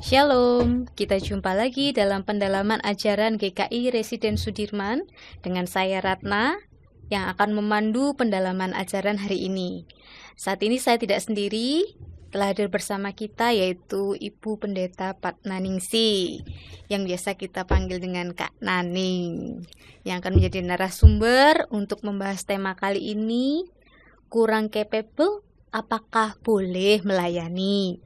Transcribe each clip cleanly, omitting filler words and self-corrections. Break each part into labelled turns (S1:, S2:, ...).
S1: Shalom, kita jumpa lagi dalam pendalaman ajaran GKI Residen Sudirman dengan saya Ratna yang akan memandu pendalaman ajaran hari ini. Saat ini saya tidak sendiri, telah hadir bersama kita yaitu Ibu Pendeta Pat Naningsi yang biasa kita panggil dengan Kak Naning, yang akan menjadi narasumber untuk membahas tema kali ini, kurang capable, apakah boleh melayani?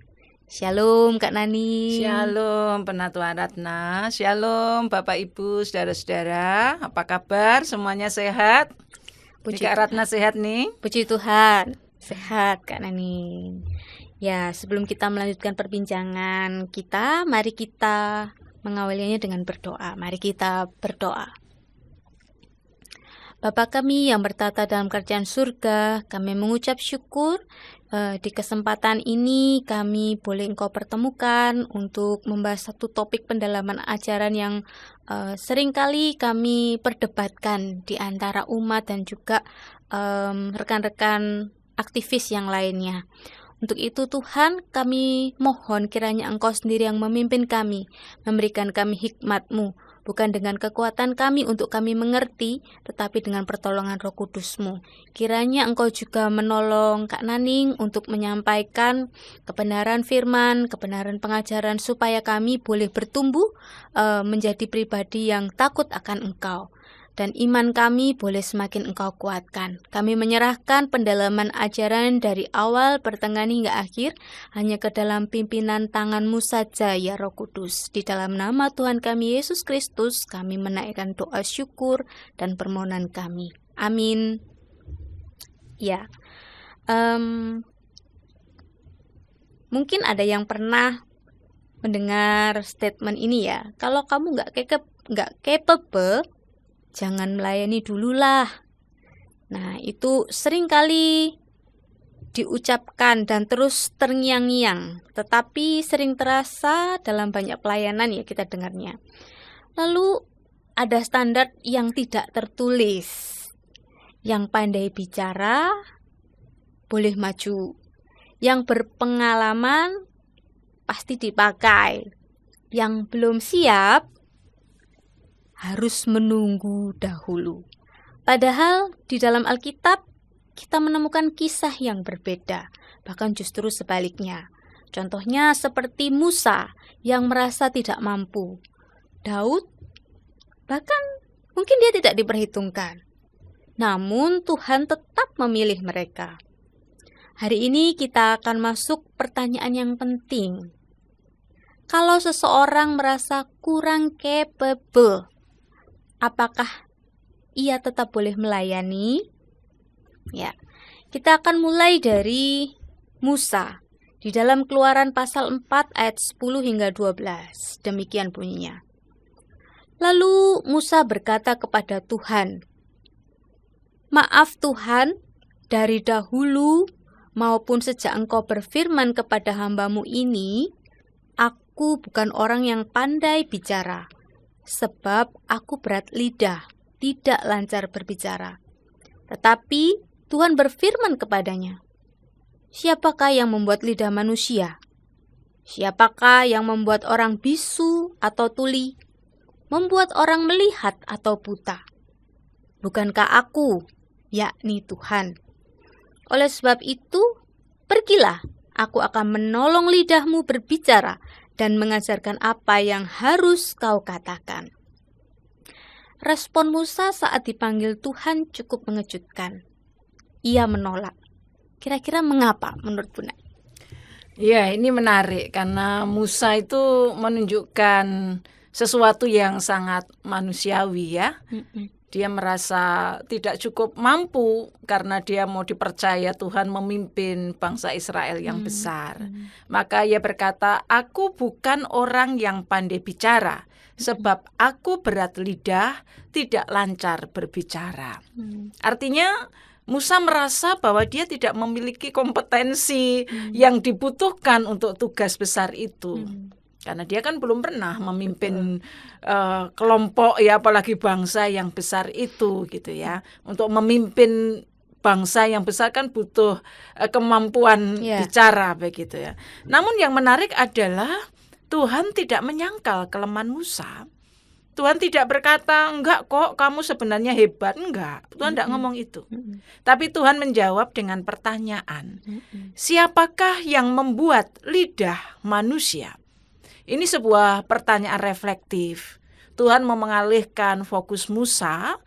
S1: Shalom Kak Nani.
S2: Shalom Penatua Ratna. Shalom Bapak Ibu, saudara-saudara. Apa kabar? Semuanya sehat?
S1: Puji
S2: Kak Ratna sehat nih?
S1: Puji Tuhan, sehat Kak Nani. Ya, sebelum kita melanjutkan perbincangan kita, mari kita mengawalinya dengan berdoa. Mari kita berdoa. Bapa kami yang bertata dalam kerajaan surga, kami mengucap syukur di kesempatan ini kami boleh Engkau pertemukan untuk membahas satu topik pendalaman ajaran yang seringkali kami perdebatkan di antara umat dan juga rekan-rekan aktivis yang lainnya. Untuk itu Tuhan, kami mohon kiranya Engkau sendiri yang memimpin kami, memberikan kami hikmat-Mu, bukan dengan kekuatan kami untuk kami mengerti, tetapi dengan pertolongan Roh Kudus-Mu. Kiranya Engkau juga menolong Kak Naning untuk menyampaikan kebenaran firman, kebenaran pengajaran, supaya kami boleh bertumbuh menjadi pribadi yang takut akan Engkau. Dan iman kami boleh semakin Engkau kuatkan. Kami menyerahkan pendalaman ajaran dari awal, pertengahan hingga akhir hanya ke dalam pimpinan tangan-Mu saja ya Roh Kudus. Di dalam nama Tuhan kami Yesus Kristus, kami menaikkan doa syukur dan permohonan kami. Amin. Ya, mungkin ada yang pernah mendengar statement ini ya. Kalau kamu nggak capable, jangan melayani dululah. Nah, itu sering kali diucapkan dan terus terngiang-ngiang, tetapi sering terasa dalam banyak pelayanan ya kita dengarnya. Lalu ada standar yang tidak tertulis. Yang pandai bicara boleh maju. Yang berpengalaman pasti dipakai. Yang belum siap harus menunggu dahulu. Padahal di dalam Alkitab kita menemukan kisah yang berbeda, bahkan justru sebaliknya. Contohnya seperti Musa yang merasa tidak mampu. Daud bahkan mungkin dia tidak diperhitungkan. Namun Tuhan tetap memilih mereka. Hari ini kita akan masuk pertanyaan yang penting. Kalau seseorang merasa kurang capable, apakah ia tetap boleh melayani? Ya, kita akan mulai dari Musa di dalam Keluaran pasal 4 ayat 10 hingga 12. Demikian bunyinya. Lalu Musa berkata kepada Tuhan, "Maaf Tuhan, dari dahulu maupun sejak Engkau berfirman kepada hamba-Mu ini, aku bukan orang yang pandai bicara. Sebab aku berat lidah, tidak lancar berbicara." Tetapi Tuhan berfirman kepadanya, "Siapakah yang membuat lidah manusia? Siapakah yang membuat orang bisu atau tuli? Membuat orang melihat atau buta? Bukankah aku, yakni Tuhan? Oleh sebab itu, pergilah, aku akan menolong lidahmu berbicara dan mengajarkan apa yang harus kau katakan." Respon Musa saat dipanggil Tuhan cukup mengejutkan. Ia menolak. Kira-kira mengapa menurut Bunda?
S2: Ya, ini menarik karena Musa itu menunjukkan sesuatu yang sangat manusiawi ya. Dia merasa tidak cukup mampu karena dia mau dipercaya Tuhan memimpin bangsa Israel yang besar. Maka ia berkata, "Aku bukan orang yang pandai bicara, sebab aku berat lidah, tidak lancar berbicara." Artinya Musa merasa bahwa dia tidak memiliki kompetensi yang dibutuhkan untuk tugas besar itu. Karena dia kan belum pernah memimpin kelompok ya, apalagi bangsa yang besar itu gitu ya. Untuk memimpin bangsa yang besar kan butuh kemampuan bicara begitu ya. Namun yang menarik adalah Tuhan tidak menyangkal kelemahan Musa. Tuhan tidak berkata, enggak kok kamu sebenarnya hebat. Enggak, Tuhan tidak ngomong itu. Tapi Tuhan menjawab dengan pertanyaan, siapakah yang membuat lidah manusia? Ini sebuah pertanyaan reflektif. Tuhan mau mengalihkan fokus Musa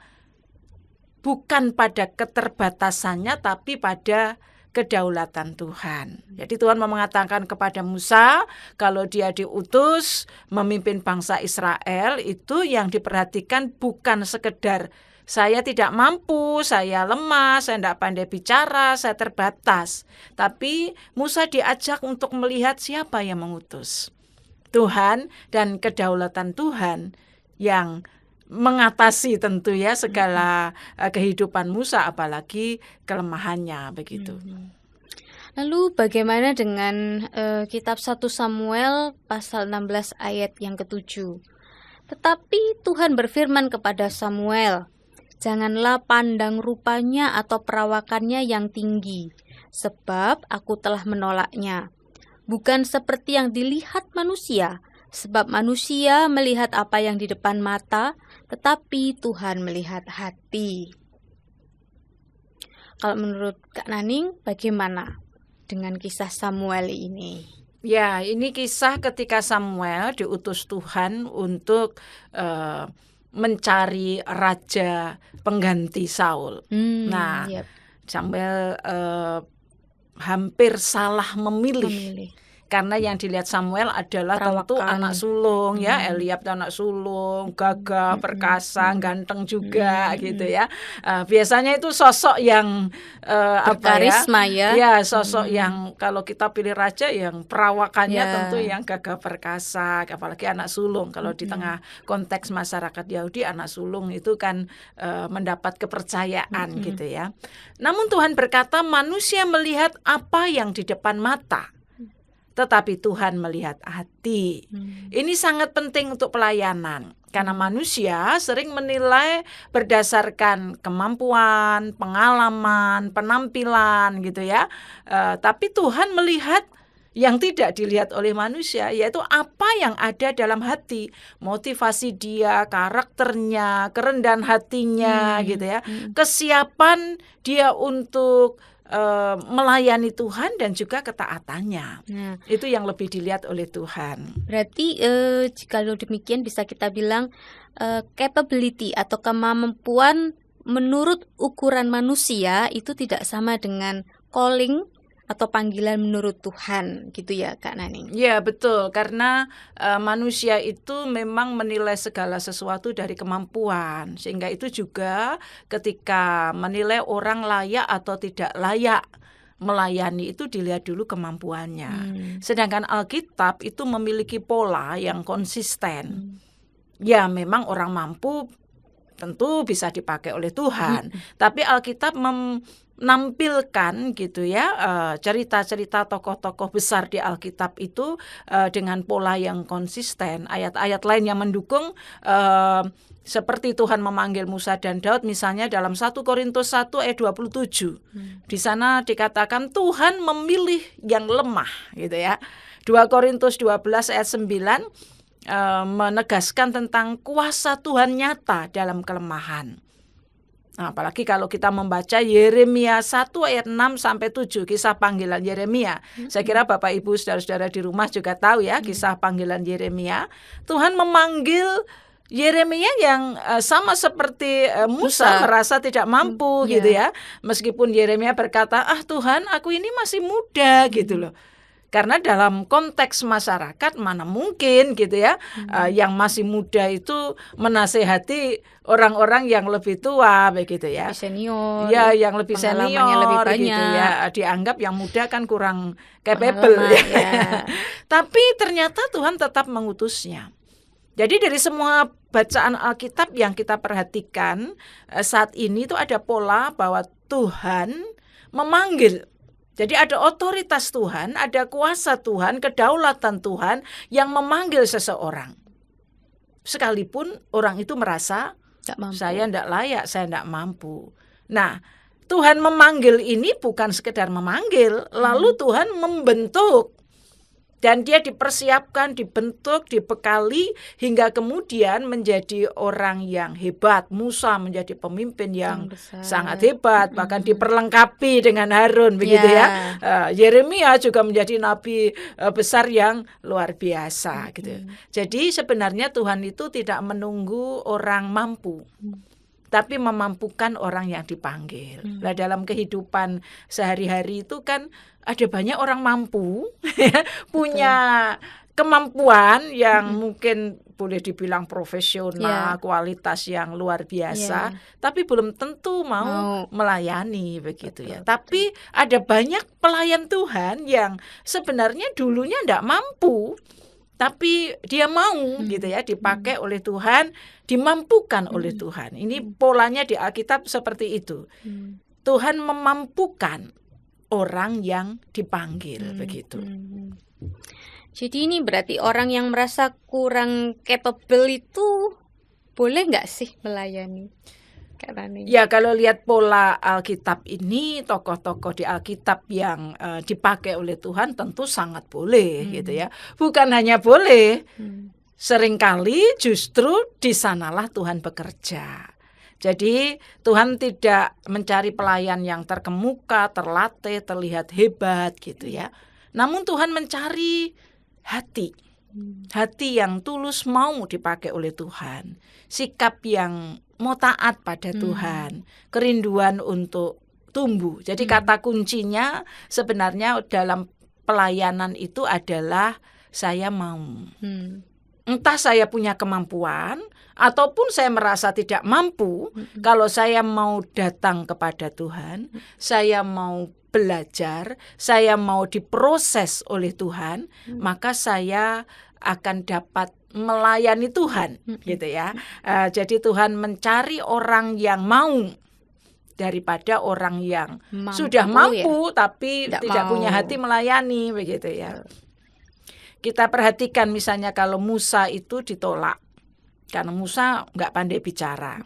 S2: bukan pada keterbatasannya, tapi pada kedaulatan Tuhan. Jadi Tuhan mau mengatakan kepada Musa, kalau dia diutus memimpin bangsa Israel, itu yang diperhatikan bukan sekedar saya tidak mampu, saya lemah, saya tidak pandai bicara, saya terbatas. Tapi Musa diajak untuk melihat siapa yang mengutus. Tuhan dan kedaulatan Tuhan yang mengatasi tentu ya segala kehidupan Musa, apalagi kelemahannya begitu.
S1: Lalu bagaimana dengan kitab 1 Samuel pasal 16 ayat yang ke-7? Tetapi Tuhan berfirman kepada Samuel, janganlah pandang rupanya atau perawakannya yang tinggi, sebab aku telah menolaknya. Bukan seperti yang dilihat manusia, sebab manusia melihat apa yang di depan mata, tetapi Tuhan melihat hati. Kalau menurut Kak Naning, bagaimana dengan kisah Samuel ini?
S2: Ya, ini kisah ketika Samuel diutus Tuhan untuk mencari raja pengganti Saul. Samuel hampir salah memilih. Karena yang dilihat Samuel adalah tentu anak sulung ya, Eliab anak sulung, gagah, perkasa, ganteng juga gitu ya. Biasanya itu sosok yang
S1: berkarisma
S2: ya sosok yang kalau kita pilih raja yang perawakannya tentu yang gagah perkasa, apalagi anak sulung. Kalau di tengah konteks masyarakat Yahudi, anak sulung itu kan mendapat kepercayaan gitu ya. Namun Tuhan berkata manusia melihat apa yang di depan mata, tetapi Tuhan melihat hati. Ini sangat penting untuk pelayanan. Karena manusia sering menilai berdasarkan kemampuan, pengalaman, penampilan gitu ya. Tapi Tuhan melihat yang tidak dilihat oleh manusia, yaitu apa yang ada dalam hati. Motivasi dia, karakternya, kerendahan hatinya gitu ya. Kesiapan dia untuk melayani Tuhan dan juga ketaatannya. Itu yang lebih dilihat oleh Tuhan.
S1: Berarti kalau demikian bisa kita bilang capability atau kemampuan menurut ukuran manusia itu tidak sama dengan calling atau panggilan menurut Tuhan, gitu ya Kak Naning?
S2: Ya betul, karena manusia itu memang menilai segala sesuatu dari kemampuan, sehingga itu juga ketika menilai orang layak atau tidak layak melayani itu dilihat dulu kemampuannya. Sedangkan Alkitab itu memiliki pola yang konsisten. Ya memang orang mampu tentu bisa dipakai oleh Tuhan, tapi Alkitab menampilkan gitu ya cerita-cerita tokoh-tokoh besar di Alkitab itu dengan pola yang konsisten. Ayat-ayat lain yang mendukung seperti Tuhan memanggil Musa dan Daud, misalnya dalam 1 Korintus 1 ayat 27. Di sana dikatakan Tuhan memilih yang lemah gitu ya. 2 Korintus 12 ayat 9 menegaskan tentang kuasa Tuhan nyata dalam kelemahan. Nah, apalagi kalau kita membaca Yeremia 1 ayat 6 sampai 7, kisah panggilan Yeremia. Saya kira Bapak Ibu saudara-saudara di rumah juga tahu ya kisah panggilan Yeremia. Tuhan memanggil Yeremia yang sama seperti Musa merasa tidak mampu gitu ya. Meskipun Yeremia berkata, Tuhan aku ini masih muda gitu loh. Karena dalam konteks masyarakat mana mungkin gitu ya, yang masih muda itu menasehati orang-orang yang lebih tua begitu ya.
S1: Lebih senior.
S2: Ya, yang lebih senior
S1: lebih banyak.
S2: gitu ya. Dianggap yang muda kan kurang capable ya. Tapi ternyata Tuhan tetap mengutusnya. Jadi dari semua bacaan Alkitab yang kita perhatikan saat ini itu ada pola bahwa Tuhan memanggil. Jadi ada otoritas Tuhan, ada kuasa Tuhan, kedaulatan Tuhan yang memanggil seseorang. Sekalipun orang itu merasa saya tidak layak, saya tidak mampu. Nah, Tuhan memanggil ini bukan sekedar memanggil, lalu Tuhan membentuk. Dan dia dipersiapkan, dibentuk, dibekali hingga kemudian menjadi orang yang hebat. Musa menjadi pemimpin yang sangat hebat, bahkan diperlengkapi dengan Harun, begitu ya. Yeremia juga menjadi nabi besar yang luar biasa, gitu. Jadi sebenarnya Tuhan itu tidak menunggu orang mampu, tapi memampukan orang yang dipanggil. Nah, dalam kehidupan sehari-hari itu kan ada banyak orang mampu punya kemampuan yang mungkin boleh dibilang profesional, kualitas yang luar biasa, tapi belum tentu mau melayani, begitu ya. Tapi ada banyak pelayan Tuhan yang sebenarnya dulunya tidak mampu, tapi dia mau gitu ya, dipakai oleh Tuhan, dimampukan oleh Tuhan. Ini polanya di Alkitab seperti itu. Tuhan memampukan orang yang dipanggil, begitu.
S1: Jadi ini berarti orang yang merasa kurang capable itu boleh nggak sih melayani?
S2: Ya, kalau lihat pola Alkitab ini, tokoh-tokoh di Alkitab yang dipakai oleh Tuhan tentu sangat boleh, gitu ya. Bukan hanya boleh, seringkali justru di sanalah Tuhan bekerja. Jadi Tuhan tidak mencari pelayan yang terkemuka, terlatih, terlihat hebat, gitu ya. Namun Tuhan mencari hati yang tulus mau dipakai oleh Tuhan, sikap yang mau taat pada Tuhan, kerinduan untuk tumbuh. Jadi kata kuncinya sebenarnya dalam pelayanan itu adalah saya mau. Entah saya punya kemampuan ataupun saya merasa tidak mampu, kalau saya mau datang kepada Tuhan, saya mau belajar, saya mau diproses oleh Tuhan, maka saya akan dapat melayani Tuhan, gitu ya. Jadi Tuhan mencari orang yang mau daripada orang yang sudah mampu tapi tidak punya hati melayani, begitu ya. Kita perhatikan misalnya kalau Musa itu ditolak karena Musa nggak pandai bicara.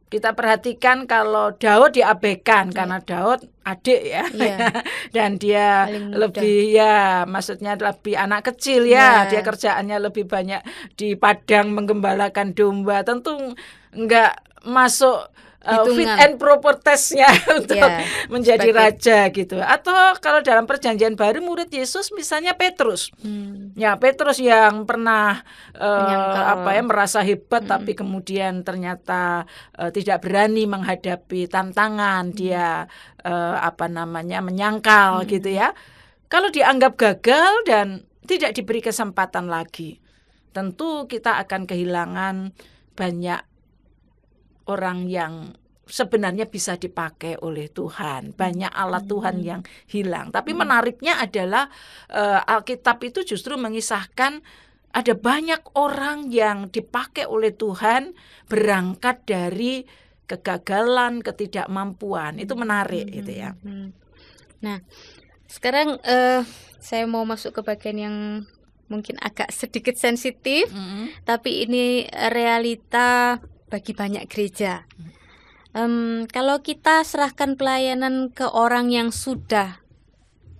S2: Kita perhatikan kalau Daud diabaikan karena Daud adik ya, dan dia lebih maksudnya lebih anak kecil ya, dia kerjaannya lebih banyak di padang menggembalakan domba, tentu nggak masuk fit and proper testnya untuk menjadi raja gitu. Atau kalau dalam perjanjian baru murid Yesus misalnya Petrus, ya Petrus yang pernah merasa hebat tapi kemudian ternyata tidak berani menghadapi tantangan, dia menyangkal gitu ya. Kalau dianggap gagal dan tidak diberi kesempatan lagi, tentu kita akan kehilangan banyak orang yang sebenarnya bisa dipakai oleh Tuhan. Banyak alat Tuhan yang hilang. Tapi menariknya adalah Alkitab itu justru mengisahkan ada banyak orang yang dipakai oleh Tuhan berangkat dari kegagalan, ketidakmampuan. Itu menarik gitu ya.
S1: Nah, sekarang saya mau masuk ke bagian yang mungkin agak sedikit sensitif, tapi ini realita bagi banyak gereja. Kalau kita serahkan pelayanan ke orang yang sudah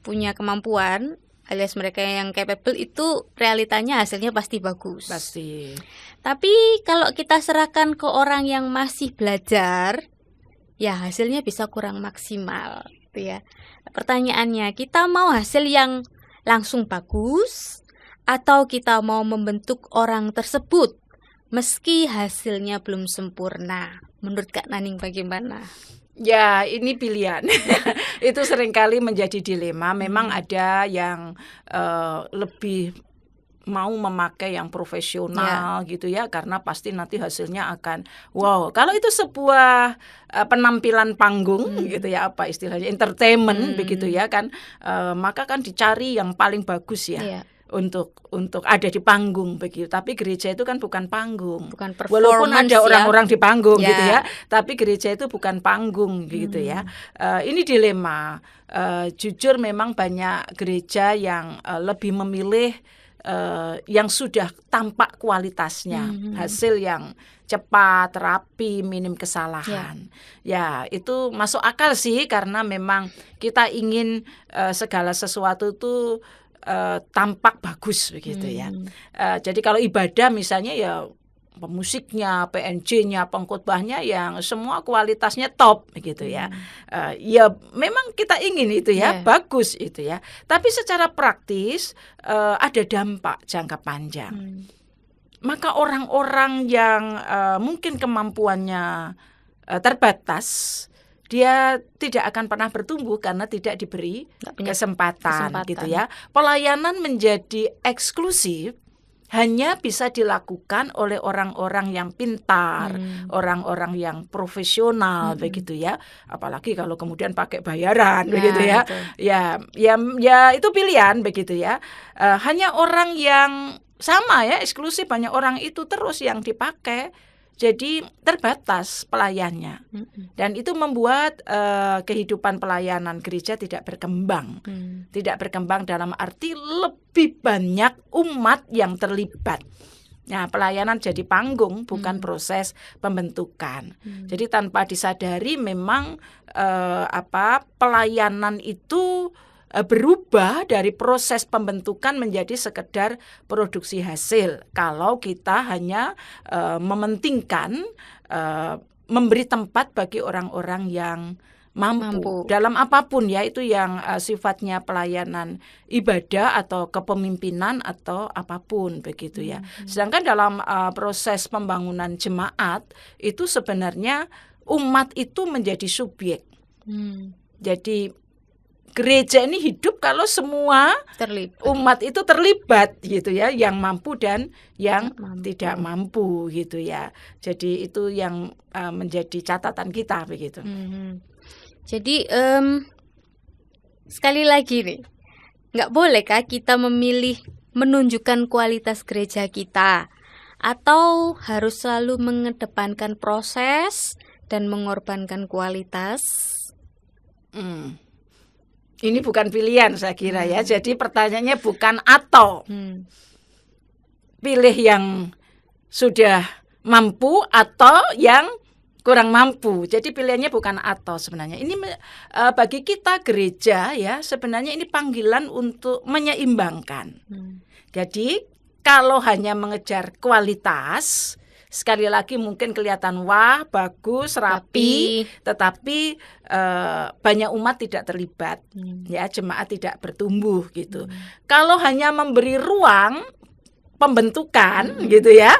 S1: punya kemampuan, alias mereka yang capable, itu realitanya hasilnya pasti bagus.
S2: Pasti.
S1: Tapi kalau kita serahkan ke orang yang masih belajar, ya hasilnya bisa kurang maksimal, gitu ya. Pertanyaannya, kita mau hasil yang langsung bagus atau kita mau membentuk orang tersebut meski hasilnya belum sempurna? Menurut Kak Naning bagaimana?
S2: Ya, ini pilihan. Itu seringkali menjadi dilema. Memang ada yang lebih mau memakai yang profesional gitu ya, karena pasti nanti hasilnya akan wow. Kalau itu sebuah penampilan panggung gitu ya, apa istilahnya, entertainment begitu ya kan, maka kan dicari yang paling bagus ya. Untuk ada di panggung begitu. Tapi gereja itu kan bukan panggung. Walaupun ada orang-orang di panggung gitu ya, tapi gereja itu bukan panggung gitu ya. Ini dilema. Jujur memang banyak gereja yang lebih memilih yang sudah tampak kualitasnya, hasil yang cepat, rapi, minim kesalahan. Ya, itu masuk akal sih, karena memang kita ingin segala sesuatu itu tampak bagus begitu ya. Jadi kalau ibadah misalnya ya pemusiknya, PNJ-nya, pengkhotbahnya yang semua kualitasnya top begitu ya. Ya memang kita ingin itu ya, bagus itu ya. Tapi secara praktis ada dampak jangka panjang. Maka orang-orang yang mungkin kemampuannya terbatas, dia tidak akan pernah bertumbuh karena tidak diberi kesempatan gitu ya. Pelayanan menjadi eksklusif hanya bisa dilakukan oleh orang-orang yang pintar, orang-orang yang profesional begitu ya. Apalagi kalau kemudian pakai bayaran begitu ya. Ya itu pilihan begitu ya. Hanya orang yang sama ya, eksklusif, hanya orang itu terus yang dipakai. Jadi terbatas pelayannya, dan itu membuat kehidupan pelayanan gereja tidak berkembang. Tidak berkembang dalam arti lebih banyak umat yang terlibat. Nah, pelayanan jadi panggung, bukan proses pembentukan. Jadi tanpa disadari memang pelayanan itu berubah dari proses pembentukan menjadi sekedar produksi hasil. Kalau kita hanya mementingkan memberi tempat bagi orang-orang yang mampu dalam apapun ya, itu yang sifatnya pelayanan ibadah atau kepemimpinan atau apapun begitu ya. Sedangkan dalam proses pembangunan jemaat itu sebenarnya umat itu menjadi subjek. Jadi gereja ini hidup kalau semua umat itu terlibat gitu ya, yang mampu dan yang tidak mampu gitu ya. Jadi itu yang menjadi catatan kita begitu.
S1: Jadi sekali lagi nih, nggak bolehkah kita memilih menunjukkan kualitas gereja kita, atau harus selalu mengedepankan proses dan mengorbankan kualitas?
S2: Ini bukan pilihan saya kira ya. Jadi pertanyaannya bukan atau. Pilih yang sudah mampu atau yang kurang mampu. Jadi pilihannya bukan atau sebenarnya. Ini bagi kita gereja ya, sebenarnya ini panggilan untuk menyeimbangkan. Jadi kalau hanya mengejar kualitas, sekali lagi mungkin kelihatan wah, bagus, rapi, tetapi banyak umat tidak terlibat, ya, jemaat tidak bertumbuh gitu. Kalau hanya memberi ruang pembentukan gitu ya,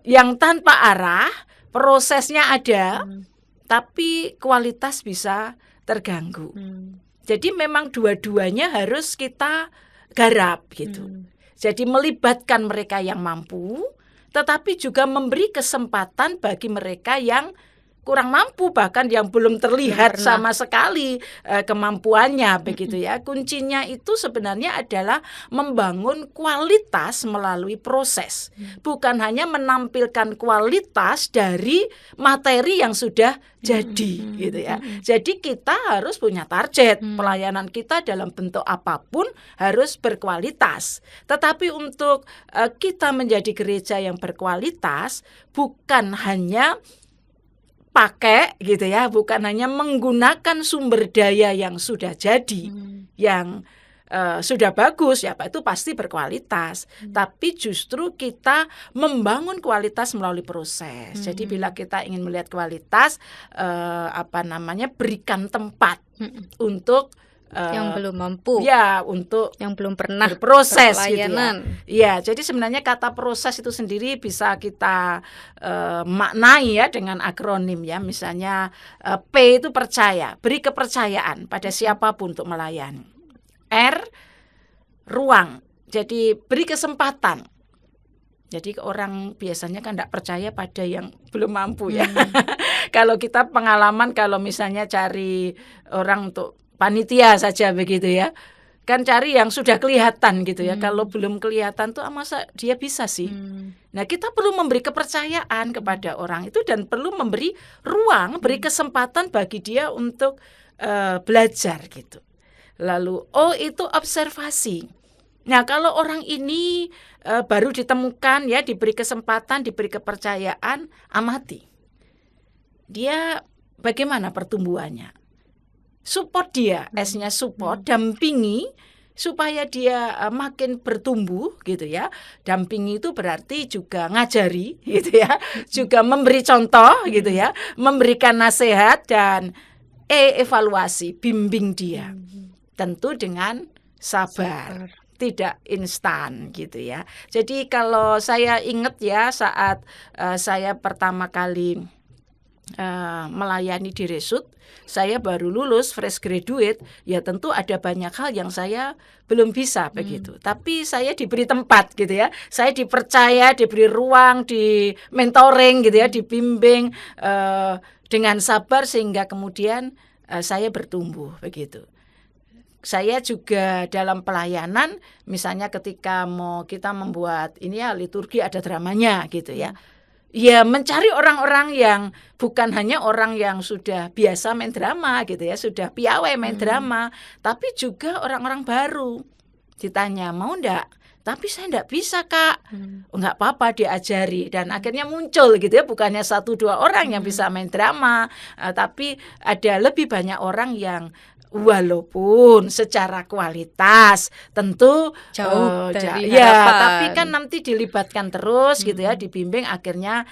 S2: yang tanpa arah, prosesnya ada, tapi kualitas bisa terganggu. Jadi memang dua-duanya harus kita garap gitu. Jadi melibatkan mereka yang mampu, tetapi juga memberi kesempatan bagi mereka yang kurang mampu, bahkan yang belum terlihat sama sekali kemampuannya begitu ya. Kuncinya itu sebenarnya adalah membangun kualitas melalui proses, bukan hanya menampilkan kualitas dari materi yang sudah jadi gitu ya. Jadi kita harus punya target, pelayanan kita dalam bentuk apapun harus berkualitas. Tetapi untuk kita menjadi gereja yang berkualitas, bukan hanya pakai gitu ya, bukan hanya menggunakan sumber daya yang sudah jadi, yang sudah bagus ya, Pak, itu pasti berkualitas. Tapi justru kita membangun kualitas melalui proses. Jadi bila kita ingin melihat kualitas, berikan tempat untuk
S1: yang belum mampu,
S2: ya, untuk
S1: yang belum pernah
S2: berproses gitu
S1: ya.
S2: Ya, jadi sebenarnya kata proses itu sendiri bisa kita maknai ya dengan akronim ya. Misalnya P itu percaya, beri kepercayaan pada siapapun untuk melayani. R, ruang, jadi beri kesempatan. Jadi orang biasanya kan tidak percaya pada yang belum mampu ya. Kalau kita pengalaman, kalau misalnya cari orang untuk panitia saja begitu ya, kan cari yang sudah kelihatan gitu ya. Kalau belum kelihatan tuh masa dia bisa sih. Nah, kita perlu memberi kepercayaan kepada orang itu dan perlu memberi ruang, beri kesempatan bagi dia untuk belajar gitu. Lalu itu observasi. Nah, kalau orang ini baru ditemukan ya, diberi kesempatan, diberi kepercayaan, amati. Dia bagaimana pertumbuhannya? Support dia, S-nya support, dampingi supaya dia makin bertumbuh gitu ya. Dampingi itu berarti juga ngajari gitu ya, juga memberi contoh gitu ya, memberikan nasihat dan evaluasi, bimbing dia. Tentu dengan sabar. Tidak instan gitu ya. Jadi kalau saya ingat ya saat saya pertama kali melayani di Resut, saya baru lulus fresh graduate, ya tentu ada banyak hal yang saya belum bisa begitu. Tapi saya diberi tempat gitu ya, saya dipercaya, diberi ruang, di mentoring gitu ya, dibimbing dengan sabar sehingga kemudian saya bertumbuh begitu. Saya juga dalam pelayanan, misalnya ketika kita membuat ini ya liturgi ada dramanya gitu ya. Ya mencari orang-orang yang bukan hanya orang yang sudah biasa main drama gitu ya, sudah piawai main drama, tapi juga orang-orang baru. Ditanya mau enggak? Tapi saya enggak bisa Kak. Enggak apa-apa diajari. Dan akhirnya muncul gitu ya, bukannya 1-2 orang yang bisa main drama, tapi ada lebih banyak orang yang walaupun secara kualitas tentu
S1: jauh dari
S2: ya,
S1: harapan.
S2: tapi kan nanti dilibatkan terus gitu ya, dibimbing, akhirnya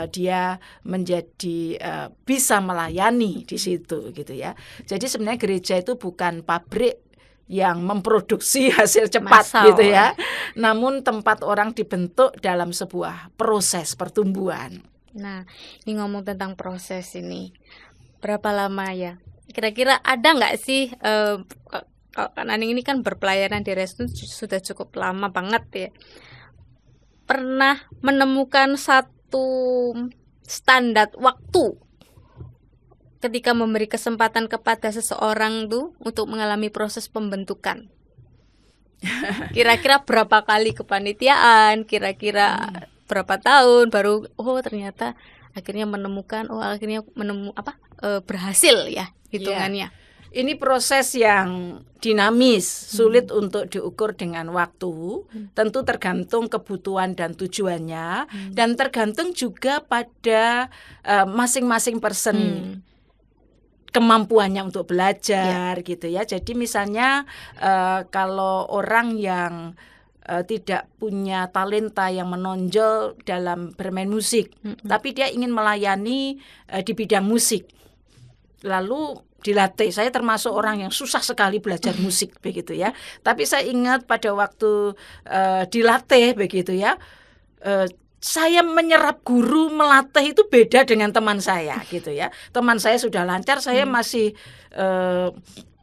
S2: dia menjadi bisa melayani di situ gitu ya. Jadi sebenarnya gereja itu bukan pabrik yang memproduksi hasil cepat gitu ya, namun tempat orang dibentuk dalam sebuah proses pertumbuhan.
S1: Nah, ini ngomong tentang proses ini, berapa lama ya? Kira-kira ada nggak sih, kalau Naning ini kan berpelayanan di Resut sudah cukup lama banget ya, pernah menemukan satu standar waktu ketika memberi kesempatan kepada seseorang tuh untuk mengalami proses pembentukan? Kira-kira berapa kali kepanitiaan, kira-kira berapa tahun baru ternyata akhirnya menemukan, berhasil ya hitungannya.
S2: Ini proses yang dinamis, sulit untuk diukur dengan waktu. Tentu tergantung kebutuhan dan tujuannya, dan tergantung juga pada masing-masing person kemampuannya untuk belajar gitu ya. Jadi misalnya kalau orang yang tidak punya talenta yang menonjol dalam bermain musik, tapi dia ingin melayani di bidang musik, lalu dilatih. Saya termasuk orang yang susah sekali belajar musik begitu ya. Tapi saya ingat pada waktu dilatih begitu ya, saya menyerap guru melatih itu beda dengan teman saya gitu ya. Teman saya sudah lancar, saya masih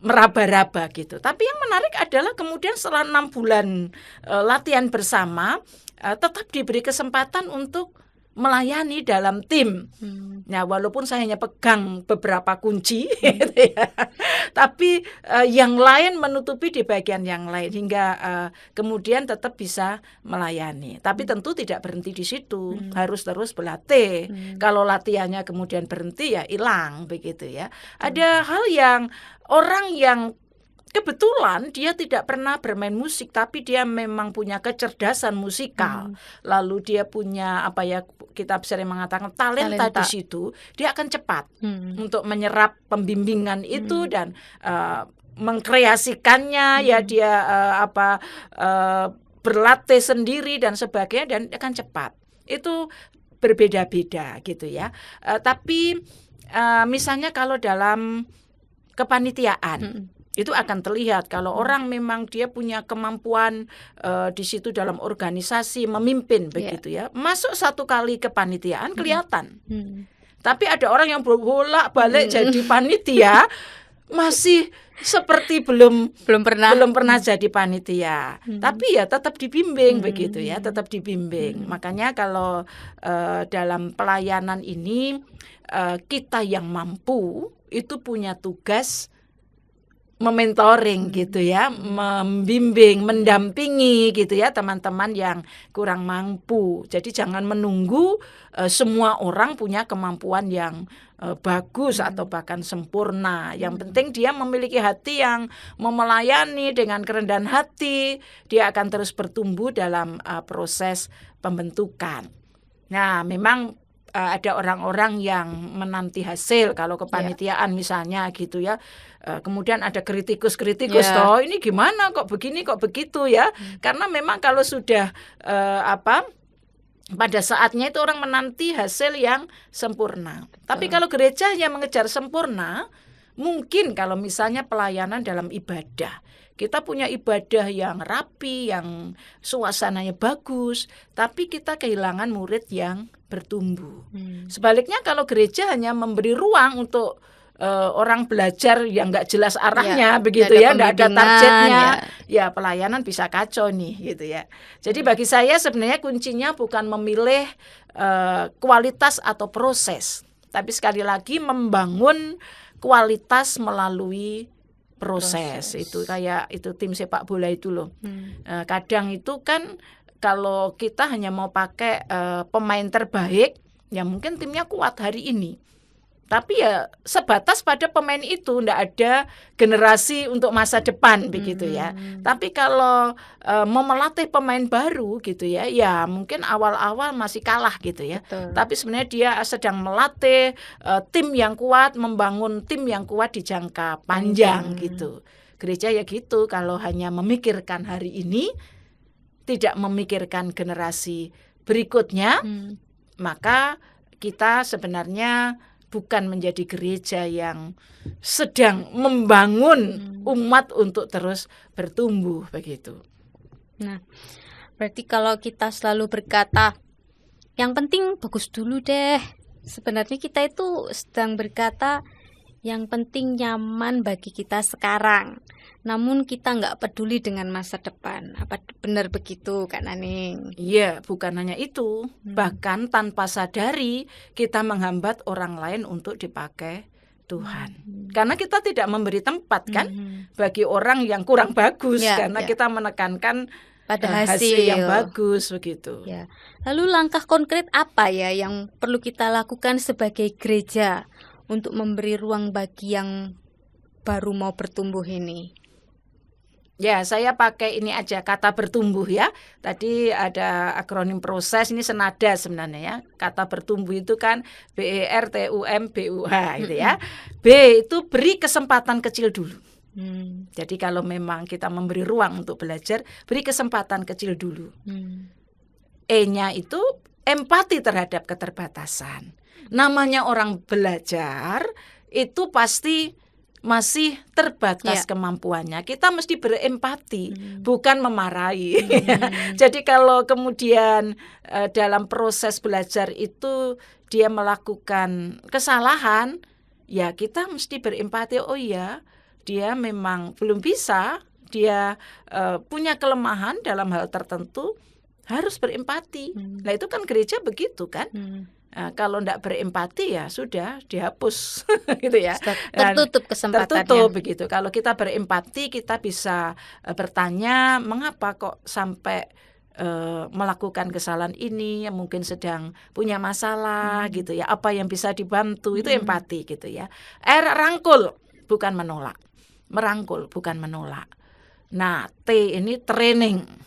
S2: meraba-raba gitu. Tapi yang menarik adalah kemudian setelah 6 bulan latihan bersama, tetap diberi kesempatan untuk melayani dalam tim. Nah, walaupun saya hanya pegang beberapa kunci, gitu ya, tapi yang lain menutupi di bagian yang lain hingga kemudian tetap bisa melayani. Tapi tentu tidak berhenti di situ, harus terus berlatih. Kalau latihannya kemudian berhenti ya hilang begitu ya. Ada hal yang orang yang kebetulan dia tidak pernah bermain musik, tapi dia memang punya kecerdasan musikal. Lalu dia punya kita sering mengatakan talenta di situ, dia akan cepat untuk menyerap pembimbingan itu dan mengkreasikannya ya, dia berlatih sendiri dan sebagainya, dan akan cepat. Itu berbeda-beda gitu ya. Tapi misalnya kalau dalam kepanitiaan, itu akan terlihat kalau orang memang dia punya kemampuan di situ dalam organisasi memimpin begitu ya. Masuk 1 kali kepanitiaan kelihatan. Tapi ada orang yang bolak-balik jadi panitia masih seperti belum pernah jadi panitia. Tapi ya tetap dibimbing begitu ya, tetap dibimbing. Makanya kalau dalam pelayanan ini kita yang mampu itu punya tugas mementoring gitu ya, membimbing, mendampingi gitu ya teman-teman yang kurang mampu. Jadi jangan menunggu semua orang punya kemampuan yang bagus atau bahkan sempurna. Yang penting dia memiliki hati yang mau melayani dengan kerendahan hati, dia akan terus bertumbuh dalam proses pembentukan. Nah, memang ada orang-orang yang menanti hasil kalau kepanitiaan misalnya gitu ya. Kemudian ada kritikus toh ini gimana kok begini kok begitu ya. Karena memang kalau sudah pada saatnya itu orang menanti hasil yang sempurna. Tapi kalau gereja yang mengejar sempurna, mungkin kalau misalnya pelayanan dalam ibadah, kita punya ibadah yang rapi, yang suasananya bagus, tapi kita kehilangan murid yang bertumbuh. Sebaliknya kalau gereja hanya memberi ruang untuk orang belajar yang nggak jelas arahnya, begitu ya, nggak ada targetnya, ya pelayanan bisa kacau nih, gitu ya. Jadi bagi saya sebenarnya kuncinya bukan memilih kualitas atau proses, tapi sekali lagi membangun kualitas melalui proses. Itu kayak itu tim sepak bola itu loh. Kadang itu kan kalau kita hanya mau pakai pemain terbaik, ya mungkin timnya kuat hari ini. Tapi ya sebatas pada pemain itu, ndak ada generasi untuk masa depan begitu ya. Tapi kalau mau melatih pemain baru gitu ya, ya mungkin awal-awal masih kalah gitu ya.
S1: Betul.
S2: Tapi sebenarnya dia sedang melatih tim yang kuat, membangun tim yang kuat di jangka panjang gitu. Gereja ya gitu, kalau hanya memikirkan hari ini, tidak memikirkan generasi berikutnya, maka kita sebenarnya bukan menjadi gereja yang sedang membangun umat untuk terus bertumbuh begitu.
S1: Nah, berarti kalau kita selalu berkata, yang penting bagus dulu deh. Sebenarnya kita itu sedang berkata, yang penting nyaman bagi kita sekarang. Namun kita nggak peduli dengan masa depan. Apa benar begitu, Kak Naning?
S2: Iya, bukan hanya itu. Bahkan tanpa sadari kita menghambat orang lain untuk dipakai Tuhan. Karena kita tidak memberi tempat kan bagi orang yang kurang bagus. Karena kita menekankan pada hasil yang bagus begitu.
S1: Ya. Lalu langkah konkret apa ya yang perlu kita lakukan sebagai gereja untuk memberi ruang bagi yang baru mau bertumbuh ini?
S2: Ya, saya pakai ini aja, kata bertumbuh ya. Tadi ada akronim proses, ini senada sebenarnya ya. Kata bertumbuh itu kan BERTUMBUH gitu ya. B itu beri kesempatan kecil dulu. Jadi kalau memang kita memberi ruang untuk belajar, beri kesempatan kecil dulu. E-nya itu empati terhadap keterbatasan. Namanya orang belajar itu pasti masih terbatas kemampuannya. Kita mesti berempati, bukan memarahi. Jadi kalau kemudian dalam proses belajar itu dia melakukan kesalahan, ya kita mesti berempati. Oh iya, dia memang belum bisa, dia punya kelemahan dalam hal tertentu, harus berempati. Nah itu kan gereja begitu kan. Kalau tidak berempati ya sudah dihapus gitu ya.
S1: Tertutup kesempatannya.
S2: Tertutup begitu. Kalau kita berempati kita bisa bertanya mengapa kok sampai melakukan kesalahan ini, yang mungkin sedang punya masalah gitu ya. Apa yang bisa dibantu, itu empati gitu ya. Rangkul bukan menolak. Merangkul bukan menolak. Nah, T ini training.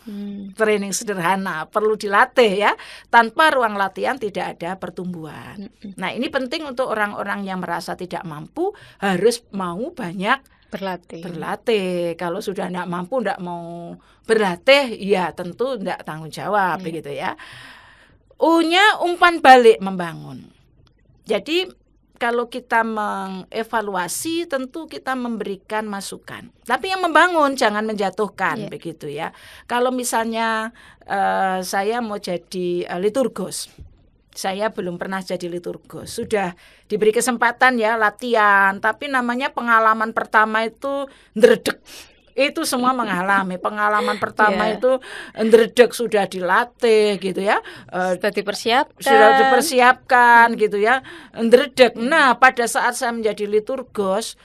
S2: Training sederhana, perlu dilatih ya. Tanpa ruang latihan tidak ada pertumbuhan. Nah, ini penting untuk orang-orang yang merasa tidak mampu, harus mau banyak berlatih. Kalau sudah tidak mampu, tidak mau berlatih, ya tentu tidak tanggung jawab begitu ya. U-nya umpan balik, membangun. Jadi kalau kita mengevaluasi, tentu kita memberikan masukan. Tapi yang membangun, jangan menjatuhkan, begitu ya. Kalau misalnya saya mau jadi liturgos, saya belum pernah jadi liturgos. Sudah diberi kesempatan ya latihan, tapi namanya pengalaman pertama itu ndredeg. Itu semua mengalami. Pengalaman pertama itu ndredeg, sudah dilatih gitu ya. Sudah dipersiapkan gitu ya. Ndredeg. Nah, pada saat saya menjadi liturgos,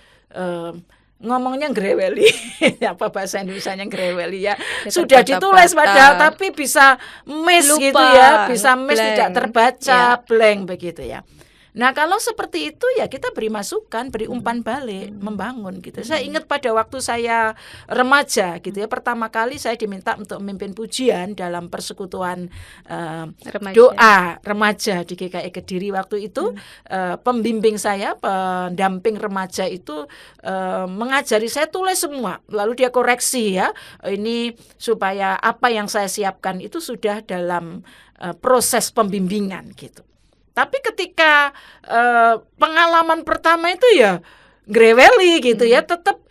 S2: ngomongnya ngreweli. Apa bahasa Indonesianya ngreweli ya. Sudah ditulis padahal tapi bisa miss gitu ya. Bisa miss, tidak terbaca, blank begitu ya. Nah, kalau seperti itu ya kita beri masukan, beri umpan balik, membangun gitu. Saya ingat pada waktu saya remaja gitu ya, pertama kali saya diminta untuk memimpin pujian dalam persekutuan doa remaja di GKI Kediri waktu itu. Pembimbing saya, pendamping remaja itu mengajari saya tulis semua, lalu dia koreksi ya, ini supaya apa yang saya siapkan itu sudah dalam proses pembimbingan gitu. Tapi ketika pengalaman pertama itu ya greweli gitu ya, tetap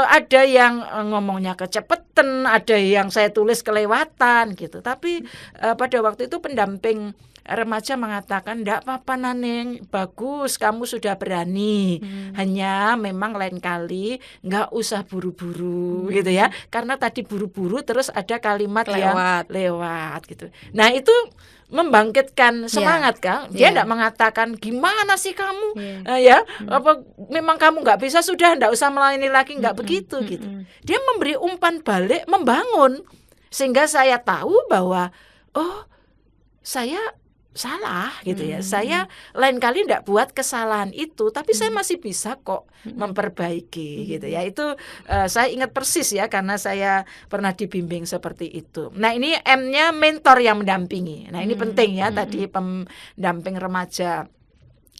S2: ada yang ngomongnya kecepetan, ada yang saya tulis kelewatan gitu. Tapi pada waktu itu pendamping remaja mengatakan, "Ndak apa-apa Naneng, bagus kamu sudah berani. Hanya memang lain kali nggak usah buru-buru gitu ya. Karena tadi buru-buru terus ada kalimat yang lewat gitu." Nah, itu membangkitkan semangat kan. Dia enggak mengatakan gimana sih kamu apa memang kamu nggak bisa, sudah enggak usah melayani lagi, enggak begitu gitu. Dia memberi umpan balik, membangun, sehingga saya tahu bahwa oh, saya salah gitu ya. Saya lain kali enggak buat kesalahan itu, tapi saya masih bisa kok memperbaiki gitu ya. Itu saya ingat persis ya, karena saya pernah dibimbing seperti itu. Nah, ini M-nya mentor yang mendampingi. Nah, ini penting ya, tadi pendamping remaja.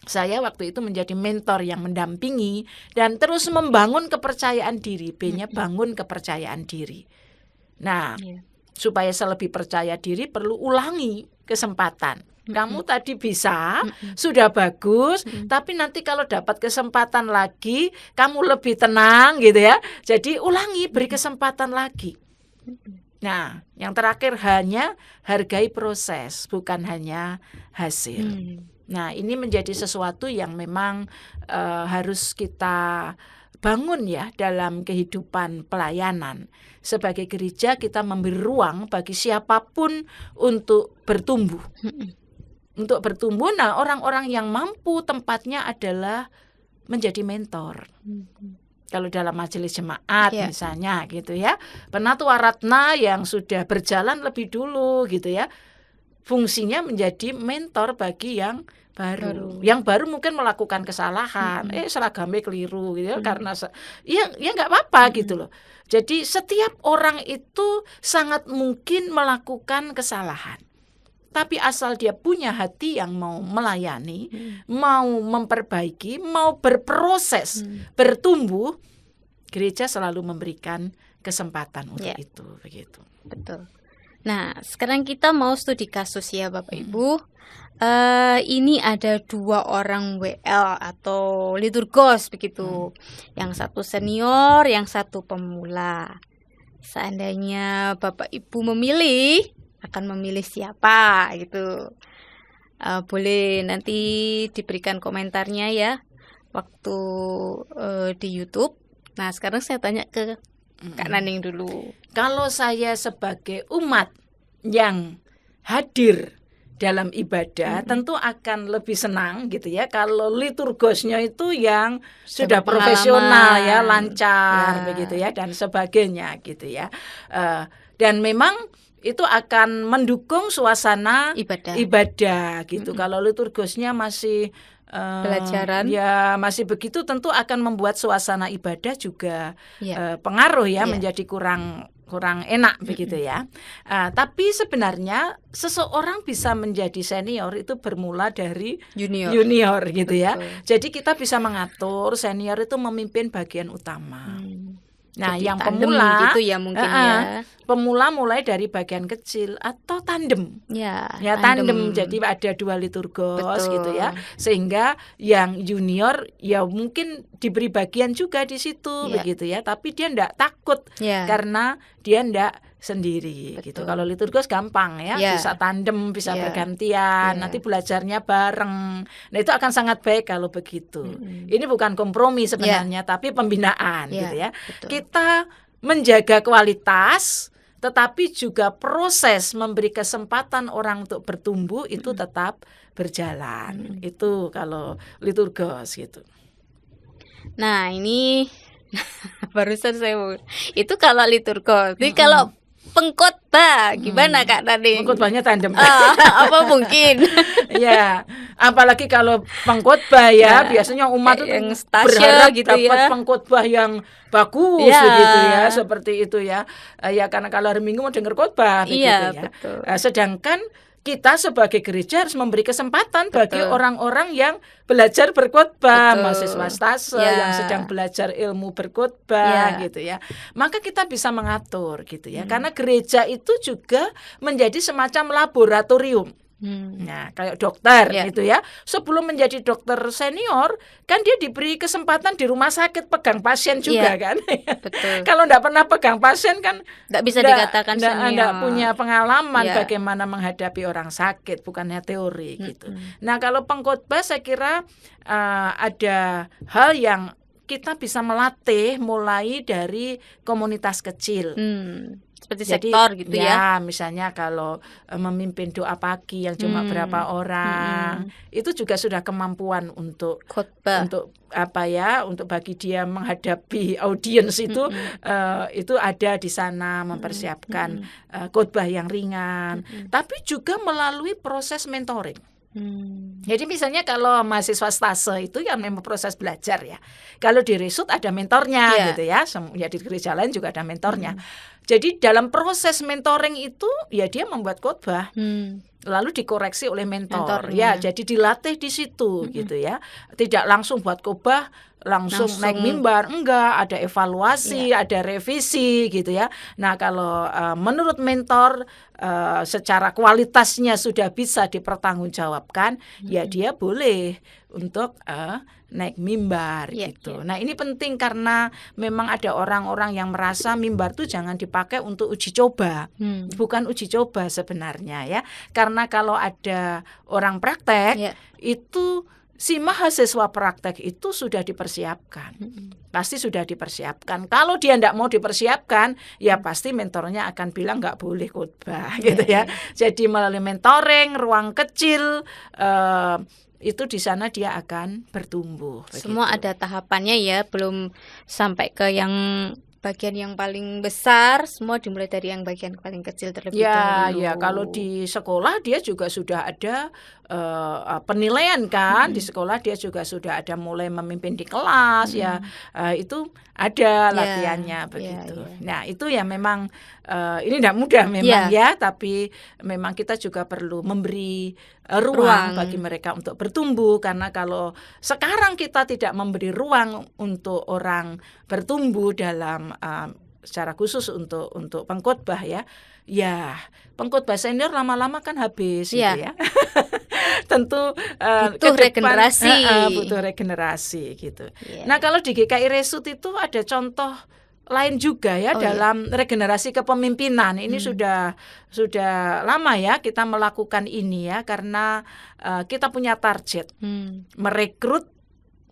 S2: Saya waktu itu menjadi mentor yang mendampingi dan terus membangun kepercayaan diri. B-nya bangun kepercayaan diri. Nah, supaya saya lebih percaya diri perlu ulangi kesempatan. Kamu tadi bisa, sudah bagus, tapi nanti kalau dapat kesempatan lagi, kamu lebih tenang gitu ya. Jadi ulangi, beri kesempatan lagi. Nah, yang terakhir hanya hargai proses, bukan hanya hasil. Nah, ini menjadi sesuatu yang memang harus kita bangun ya dalam kehidupan pelayanan. Sebagai gereja kita memberi ruang bagi siapapun untuk bertumbuh. Untuk bertumbuh, nah orang-orang yang mampu tempatnya adalah menjadi mentor. Kalau dalam majelis jemaat misalnya gitu ya, Penatua Ratna yang sudah berjalan lebih dulu gitu ya, fungsinya menjadi mentor bagi yang baru. Yang baru mungkin melakukan kesalahan, seragamnya keliru gitu ya, karena ya nggak apa-apa gitu loh. Jadi setiap orang itu sangat mungkin melakukan kesalahan. Tapi asal dia punya hati yang mau melayani, mau memperbaiki, mau berproses, bertumbuh, gereja selalu memberikan kesempatan untuk itu, begitu.
S1: Betul. Nah, sekarang kita mau studi kasus ya, Bapak Ibu. Ini ada 2 orang WL atau liturgos begitu. Yang satu senior, yang satu pemula. Seandainya Bapak Ibu memilih, akan memilih siapa gitu. Boleh nanti diberikan komentarnya ya waktu di YouTube. Nah, sekarang saya tanya ke Kak Naneng dulu.
S2: Kalau saya sebagai umat yang hadir dalam ibadah, tentu akan lebih senang gitu ya kalau liturgosnya itu yang sudah profesional ya, lancar begitu ya, dan sebagainya gitu ya. Dan memang itu akan mendukung suasana ibadah gitu. Kalau liturgosnya masih
S1: pelajaran
S2: ya masih begitu, tentu akan membuat suasana ibadah juga pengaruh ya, menjadi kurang enak begitu ya. Tapi sebenarnya seseorang bisa menjadi senior itu bermula dari junior gitu ya. Jadi kita bisa mengatur senior itu memimpin bagian utama. Nah, jadi yang pemula
S1: gitu ya mungkin ya.
S2: Pemula mulai dari bagian kecil atau tandem. Ya tandem. Jadi ada 2 liturgos gitu ya. Sehingga yang junior ya mungkin diberi bagian juga di situ begitu ya, tapi dia enggak takut karena dia enggak sendiri gitu. Kalau liturgos gampang ya, bisa tandem, bisa bergantian, nanti belajarnya bareng. Nah, itu akan sangat baik kalau begitu. Ini bukan kompromi sebenarnya, tapi pembinaan gitu ya. Kita menjaga kualitas, tetapi juga proses memberi kesempatan orang untuk bertumbuh itu tetap berjalan. Itu kalau liturgos gitu.
S1: Nah, ini barusan saya itu kalau liturgos. Jadi kalau pengkhotbah. Gimana Kak tadi?
S2: Pengkhotbahnya tandem.
S1: Apa mungkin?
S2: Ya, apalagi kalau pengkhotbah ya, biasanya umat itu
S1: yang stasiun
S2: berharap
S1: gitu
S2: dapat
S1: ya.
S2: pengkhotbah yang bagus begitu ya, seperti itu ya. Ya karena kalau hari Minggu mau dengar khotbah begitu ya.
S1: Betul.
S2: Sedangkan kita sebagai gereja harus memberi kesempatan bagi orang-orang yang belajar berkhotbah, mahasiswa stase yang sedang belajar ilmu berkhotbah gitu ya. Maka kita bisa mengatur gitu ya. Karena gereja itu juga menjadi semacam laboratorium. Nah, kayak dokter gitu ya. Sebelum menjadi dokter senior, kan dia diberi kesempatan di rumah sakit pegang pasien juga kan.
S1: Betul.
S2: Kalau enggak pernah pegang pasien kan
S1: enggak bisa dikatakan senior.
S2: Enggak punya pengalaman bagaimana menghadapi orang sakit, bukannya teori gitu. Nah, kalau pengkhotbah saya kira ada hal yang kita bisa melatih mulai dari komunitas kecil.
S1: Seperti sektor gitu ya.
S2: Misalnya kalau memimpin doa pagi yang cuma berapa orang, itu juga sudah kemampuan untuk
S1: khotbah.
S2: Untuk untuk bagi dia menghadapi audiens itu ada di sana, mempersiapkan khotbah yang ringan, tapi juga melalui proses mentoring. Jadi misalnya kalau mahasiswa stase itu yang memang proses belajar ya. Kalau di Resut ada mentornya gitu ya. Ya di gereja lain juga ada mentornya. Jadi dalam proses mentoring itu ya dia membuat khotbah. Lalu dikoreksi oleh mentor. Ya, jadi dilatih di situ gitu ya. Tidak langsung buat khotbah langsung naik mimbar, enggak, ada evaluasi, ada revisi gitu ya. Nah, kalau menurut mentor secara kualitasnya sudah bisa dipertanggungjawabkan, ya dia boleh untuk naik mimbar gitu. Nah, ini penting karena memang ada orang-orang yang merasa mimbar itu jangan dipakai untuk uji coba. Bukan uji coba sebenarnya ya. Karena kalau ada orang praktek itu si mahasiswa praktek itu sudah dipersiapkan. Pasti sudah dipersiapkan. Kalau dia tidak mau dipersiapkan, ya pasti mentornya akan bilang nggak boleh khotbah gitu ya. Jadi melalui mentoring, ruang kecil, itu di sana dia akan bertumbuh.
S1: Semua
S2: begitu.
S1: Ada tahapannya ya, belum sampai ke yang bagian yang paling besar, semua dimulai dari yang bagian paling kecil terlebih dahulu.
S2: Ya, kalau di sekolah dia juga sudah ada penilaian kan, di sekolah dia juga sudah ada mulai memimpin di kelas itu ada latihannya begitu. Nah, itu ya memang ini tidak mudah memang tapi memang kita juga perlu memberi ruang bagi mereka untuk bertumbuh, karena kalau sekarang kita tidak memberi ruang untuk orang bertumbuh dalam secara khusus untuk pengkhotbah ya pengkhotbah senior lama-lama kan habis gitu ya. Tentu
S1: butuh regenerasi.
S2: Butuh regenerasi gitu. Nah, kalau di GKI Resut itu ada contoh lain juga ya dalam regenerasi kepemimpinan. Ini sudah lama ya kita melakukan ini ya, karena kita punya target merekrut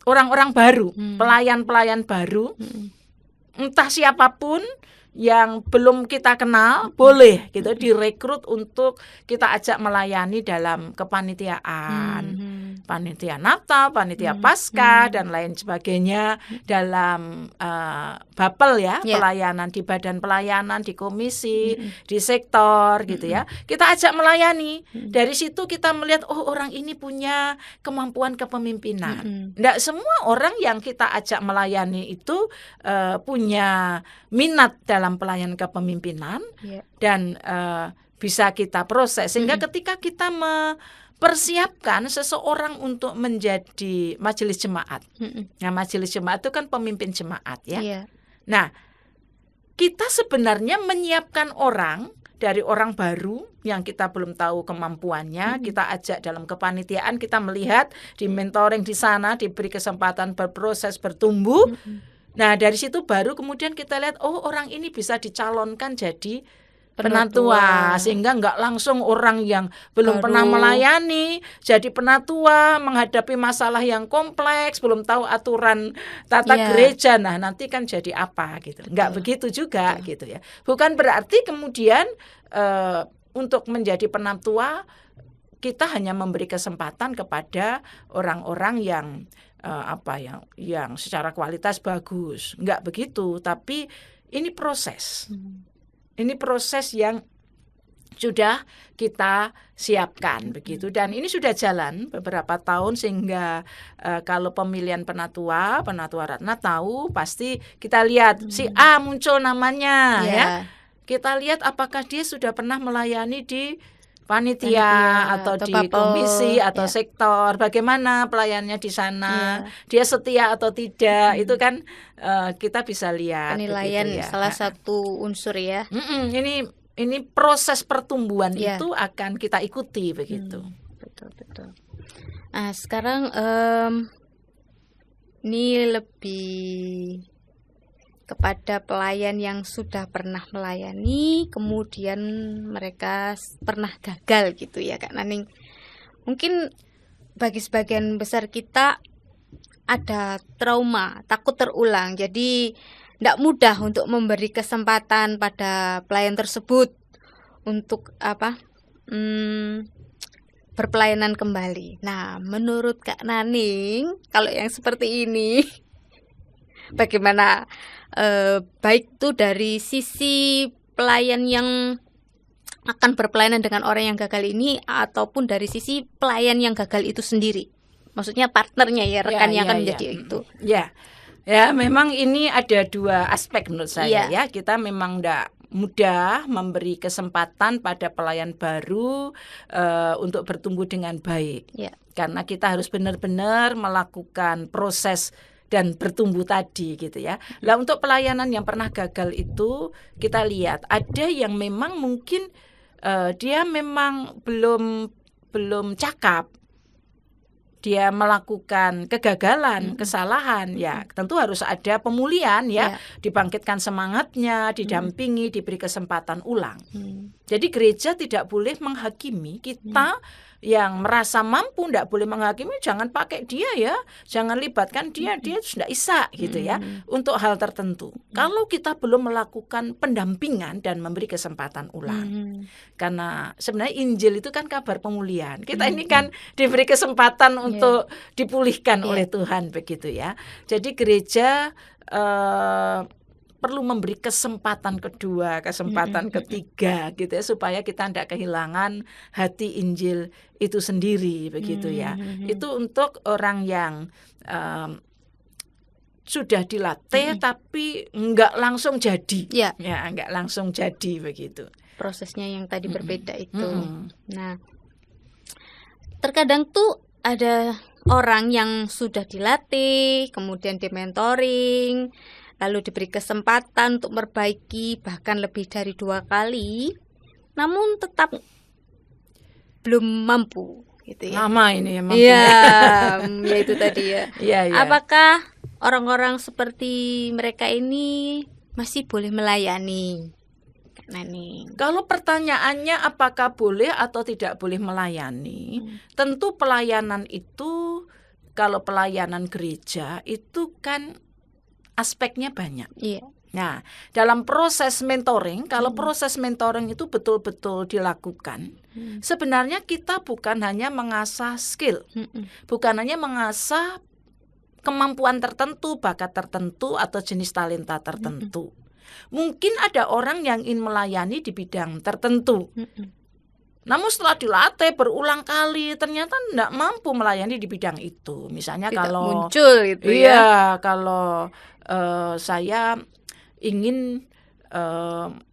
S2: orang-orang baru, pelayan-pelayan baru, entah siapapun yang belum kita kenal boleh gitu direkrut untuk kita ajak melayani dalam kepanitiaan, panitia Natal, panitia Paskah dan lain sebagainya, dalam bapel ya, pelayanan di badan pelayanan, di komisi, di sektor gitu ya. Kita ajak melayani. Dari situ kita melihat orang ini punya kemampuan kepemimpinan. Nggak semua orang yang kita ajak melayani itu punya minat dalam pelayanan kepemimpinan dan bisa kita proses sehingga ketika kita mempersiapkan seseorang untuk menjadi majelis jemaat. Nah, majelis jemaat itu kan pemimpin jemaat ya. Nah, kita sebenarnya menyiapkan orang dari orang baru yang kita belum tahu kemampuannya, kita ajak dalam kepanitiaan, kita melihat di mentoring di sana, diberi kesempatan berproses, bertumbuh. Nah, dari situ baru kemudian kita lihat orang ini bisa dicalonkan jadi penatua, sehingga nggak langsung orang yang belum pernah melayani jadi penatua, menghadapi masalah yang kompleks, belum tahu aturan tata gereja. Nah, nanti kan jadi apa gitu. Nggak begitu juga gitu ya. Bukan berarti kemudian untuk menjadi penatua kita hanya memberi kesempatan kepada orang-orang yang yang secara kualitas bagus. Enggak begitu, tapi ini proses. Ini proses yang sudah kita siapkan begitu, dan ini sudah jalan beberapa tahun sehingga kalau pemilihan penatua Ratna tahu pasti kita lihat si A muncul namanya ya. Kita lihat apakah dia sudah pernah melayani di panitia atau di
S1: bubble,
S2: komisi atau sektor, bagaimana pelayannya di sana, dia setia atau tidak, itu kan kita bisa lihat
S1: penilaian
S2: begitu ya.
S1: Salah satu unsur ya.
S2: Ini proses pertumbuhan itu akan kita ikuti begitu.
S1: Betul. Nah, sekarang ini lebih kepada pelayan yang sudah pernah melayani, kemudian mereka pernah gagal gitu ya Kak Naning. Mungkin bagi sebagian besar kita ada trauma, takut terulang. Jadi tidak mudah untuk memberi kesempatan pada pelayan tersebut untuk berpelayanan kembali. Nah, menurut Kak Naning, kalau yang seperti ini, bagaimana baik itu dari sisi pelayan yang akan berpelayanan dengan orang yang gagal ini, ataupun dari sisi pelayan yang gagal itu sendiri? Maksudnya partnernya ya, rekan yang akan menjadi itu.
S2: Ya, memang ini ada dua aspek menurut saya ya. Kita memang tidak mudah memberi kesempatan pada pelayan baru untuk bertumbuh dengan baik. Karena kita harus benar-benar melakukan proses dan bertumbuh tadi gitu ya. Lah untuk pelayanan yang pernah gagal itu kita lihat ada yang memang mungkin dia memang belum cakap. Dia melakukan kegagalan, kesalahan, ya tentu harus ada pemulihan ya, dibangkitkan semangatnya, didampingi, diberi kesempatan ulang. Jadi gereja tidak boleh menghakimi kita yang merasa mampu, tidak boleh menghakimi, jangan pakai dia ya, jangan libatkan dia sudah bisa gitu ya, untuk hal tertentu. Kalau kita belum melakukan pendampingan dan memberi kesempatan ulang. Karena sebenarnya Injil itu kan kabar pemulihan. Kita ini kan diberi kesempatan untuk dipulihkan oleh Tuhan begitu ya. Jadi gereja perlu memberi kesempatan kedua, kesempatan ketiga gitu ya, supaya kita tidak kehilangan hati Injil itu sendiri begitu ya. Itu untuk orang yang sudah dilatih tapi enggak langsung jadi. Ya, enggak langsung jadi begitu.
S1: Prosesnya yang tadi berbeda itu. Nah, terkadang tuh ada orang yang sudah dilatih, kemudian di-mentoring, lalu diberi kesempatan untuk memperbaiki bahkan lebih dari 2 kali, namun tetap belum mampu gitu ya.
S2: Lama ini ya mampu.
S1: Ya itu tadi ya.
S2: Apakah
S1: orang-orang seperti mereka ini masih boleh melayani?
S2: Kalau pertanyaannya apakah boleh atau tidak boleh melayani, tentu pelayanan itu, kalau pelayanan gereja itu kan aspeknya banyak. Nah, dalam proses mentoring, kalau proses mentoring itu betul-betul dilakukan, sebenarnya kita bukan hanya mengasah skill, bukan hanya mengasah kemampuan tertentu, bakat tertentu, atau jenis talenta tertentu. Mungkin ada orang yang ingin melayani di bidang tertentu. Namun setelah dilatih berulang kali ternyata tidak mampu melayani di bidang itu. Misalnya
S1: tidak
S2: kalau
S1: muncul gitu ya.
S2: Kalau saya ingin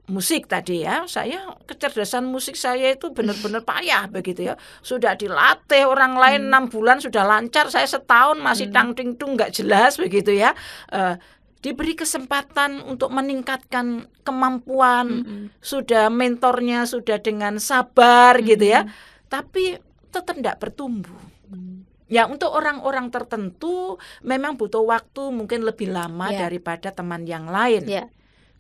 S2: musik tadi ya, saya kecerdasan musik saya itu benar-benar payah begitu ya. Sudah dilatih orang lain 6 bulan sudah lancar, saya setahun masih tang-ting-tung nggak jelas begitu ya. Diberi kesempatan untuk meningkatkan kemampuan, sudah mentornya sudah dengan sabar gitu ya, tapi tetap tidak bertumbuh. Ya untuk orang-orang tertentu memang butuh waktu mungkin lebih lama daripada teman yang lain.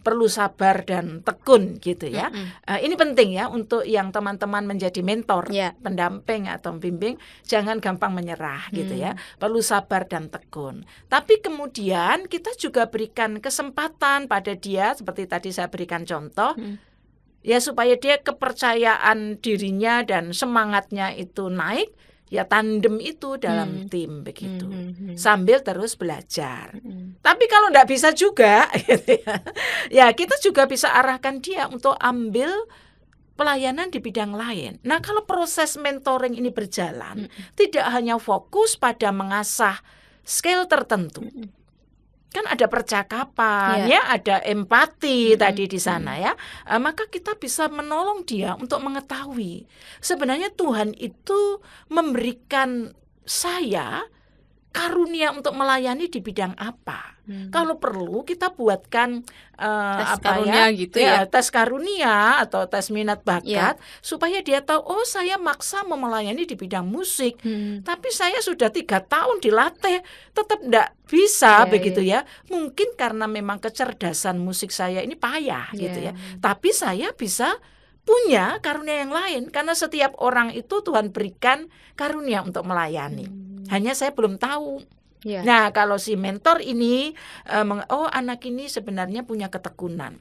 S2: Perlu sabar dan tekun gitu ya. Ini penting ya untuk yang teman-teman menjadi mentor, pendamping atau pembimbing, jangan gampang menyerah gitu ya. Perlu sabar dan tekun. Tapi kemudian kita juga berikan kesempatan pada dia, seperti tadi saya berikan contoh, ya supaya dia kepercayaan dirinya dan semangatnya itu naik. ya tandem itu dalam tim begitu, sambil terus belajar. Tapi kalau enggak bisa juga gitu ya kita juga bisa arahkan dia untuk ambil pelayanan di bidang lain. Nah, kalau proses mentoring ini berjalan, tidak hanya fokus pada mengasah skill tertentu. Kan ada percakapan, ya, ada empati tadi di sana ya. Maka kita bisa menolong dia untuk mengetahui sebenarnya Tuhan itu memberikan saya karunia untuk melayani di bidang apa. Kalau perlu kita buatkan
S1: tes karunia gitu ya.
S2: tes karunia atau tes minat bakat supaya dia tahu, oh saya maksa mau melayani di bidang musik, tapi saya sudah 3 tahun dilatih tetap enggak bisa begitu ya. Mungkin karena memang kecerdasan musik saya ini payah gitu ya. Tapi saya bisa punya karunia yang lain karena setiap orang itu Tuhan berikan karunia untuk melayani. Hanya saya belum tahu. Nah, kalau si mentor ini anak ini sebenarnya punya ketekunan.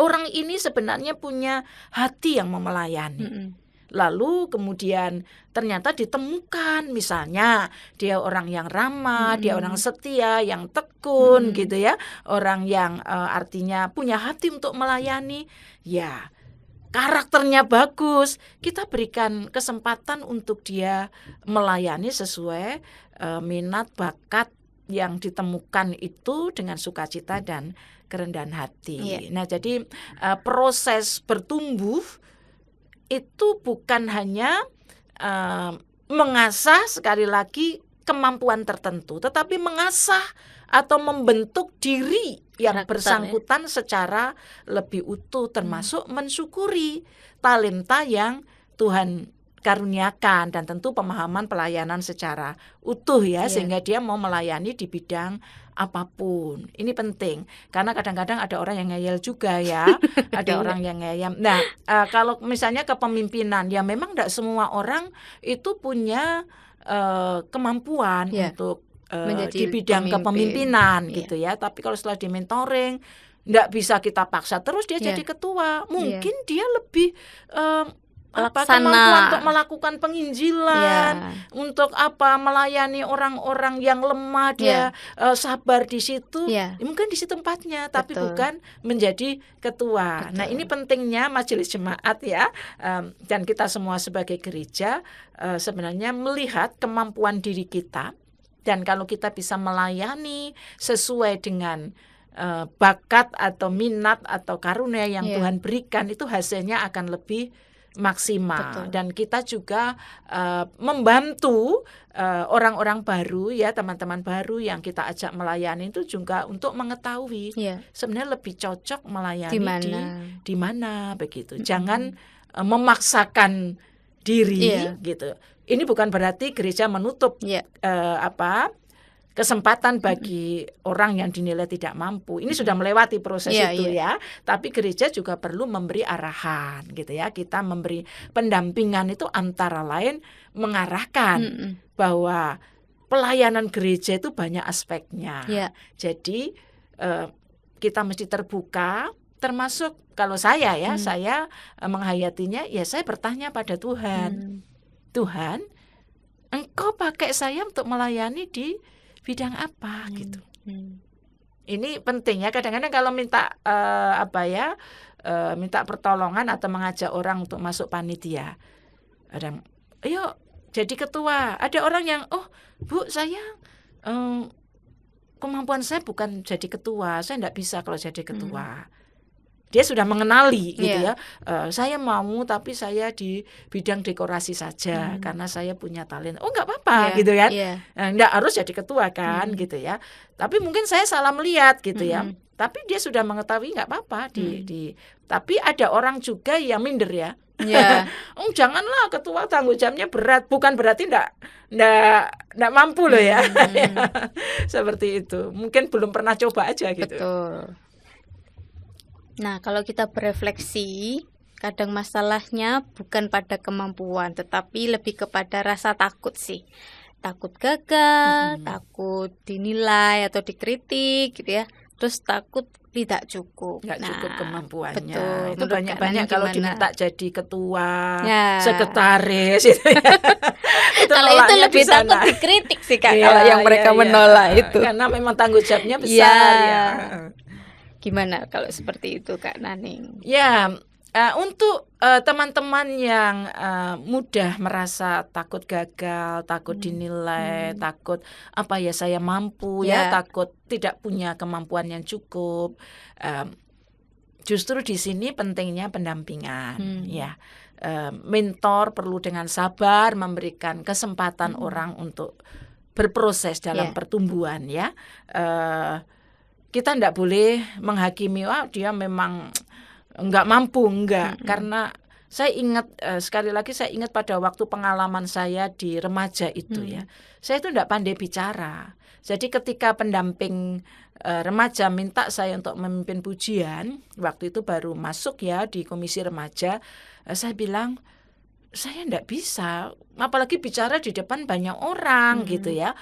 S2: Orang ini sebenarnya punya hati yang mau melayani. Lalu kemudian ternyata ditemukan misalnya dia orang yang ramah, dia orang setia, yang tekun gitu ya. Orang yang artinya punya hati untuk melayani. Ya, karakternya bagus, kita berikan kesempatan untuk dia melayani sesuai minat bakat yang ditemukan itu dengan sukacita dan kerendahan hati. Nah, jadi proses bertumbuh itu bukan hanya mengasah sekali lagi kemampuan tertentu, tetapi mengasah atau membentuk diri yang bersangkutan secara lebih utuh, termasuk mensyukuri talenta yang Tuhan karuniakan dan tentu pemahaman pelayanan secara utuh ya, sehingga dia mau melayani di bidang apapun. Ini penting karena kadang-kadang ada orang yang ngeyel juga ya, ada orang yang ngeyel. Nah, kalau misalnya kepemimpinan ya memang tidak semua orang itu punya kemampuan untuk di bidang kepemimpinan gitu ya. Tapi kalau setelah di mentoring nggak bisa kita paksa terus dia jadi ketua. Mungkin dia lebih kemampuan untuk melakukan penginjilan, untuk melayani orang-orang yang lemah, dia sabar di situ. Mungkin di situ tempatnya, tapi bukan menjadi ketua. Nah, ini pentingnya majelis jemaat ya, dan kita semua sebagai gereja sebenarnya melihat kemampuan diri kita. Dan kalau kita bisa melayani sesuai dengan bakat atau minat atau karunia yang Tuhan berikan, itu hasilnya akan lebih maksimal. Dan kita juga membantu orang-orang baru ya, teman-teman baru yang kita ajak melayani itu juga untuk mengetahui sebenarnya lebih cocok melayani di mana begitu. Jangan memaksakan diri gitu. Ini bukan berarti gereja menutup kesempatan bagi orang yang dinilai tidak mampu. Ini sudah melewati proses itu ya. Tapi gereja juga perlu memberi arahan gitu ya. Kita memberi pendampingan itu antara lain mengarahkan bahwa pelayanan gereja itu banyak aspeknya. Jadi kita mesti terbuka, termasuk kalau saya ya, saya menghayatinya ya saya bertanya pada Tuhan. Tuhan, Engkau pakai saya untuk melayani di bidang apa gitu. Ini penting ya. Kadang-kadang kalau minta minta pertolongan atau mengajak orang untuk masuk panitia, kadang, ayo jadi ketua. Ada orang yang, Bu, saya kemampuan saya bukan jadi ketua, saya enggak bisa kalau jadi ketua. Dia sudah mengenali gitu ya. Saya mau tapi saya di bidang dekorasi saja karena saya punya talenta. Oh, enggak apa-apa gitu kan. Enggak harus jadi ketua kan gitu ya. Tapi mungkin saya salah melihat gitu ya. Tapi dia sudah mengetahui enggak apa-apa tapi ada orang juga yang minder ya. Janganlah ketua, tanggung jawabnya berat. Bukan berarti enggak mampu loh ya. Seperti itu. Mungkin belum pernah coba aja gitu.
S1: Betul. Nah, kalau kita berefleksi, kadang masalahnya bukan pada kemampuan, tetapi lebih kepada rasa takut sih. Takut gagal, takut dinilai atau dikritik gitu ya. terus takut tidak cukup.
S2: Nggak cukup kemampuannya.
S1: betul.
S2: Itu
S1: Menurut
S2: banyak-banyak
S1: Kak Nani
S2: kalau
S1: gimana?
S2: diminta jadi ketua,
S1: Ya.
S2: sekretaris gitu ya. Itu
S1: Kalau itu
S2: nolaknya
S1: lebih
S2: di sana.
S1: takut dikritik sih Kak,
S2: Iya,
S1: kalau yang mereka
S2: iya.
S1: menolak itu.
S2: Karena memang tanggung jawabnya besar ya.
S1: Gimana kalau seperti itu Kak Naning?
S2: Ya, untuk teman-teman yang mudah merasa takut gagal, takut dinilai, takut apa ya saya mampu
S1: Ya.
S2: takut tidak punya kemampuan yang cukup. Justru di sini pentingnya pendampingan, ya. Mentor perlu dengan sabar memberikan kesempatan orang untuk berproses dalam
S1: Ya.
S2: pertumbuhan, ya. Kita tidak boleh menghakimi, wah dia memang enggak mampu, enggak. Karena saya ingat, sekali lagi saya ingat pada waktu pengalaman saya di remaja itu ya. Saya itu enggak pandai bicara. Jadi ketika pendamping remaja minta saya untuk memimpin pujian, waktu itu baru masuk ya di komisi remaja, saya bilang, saya enggak bisa, apalagi bicara di depan banyak orang gitu ya.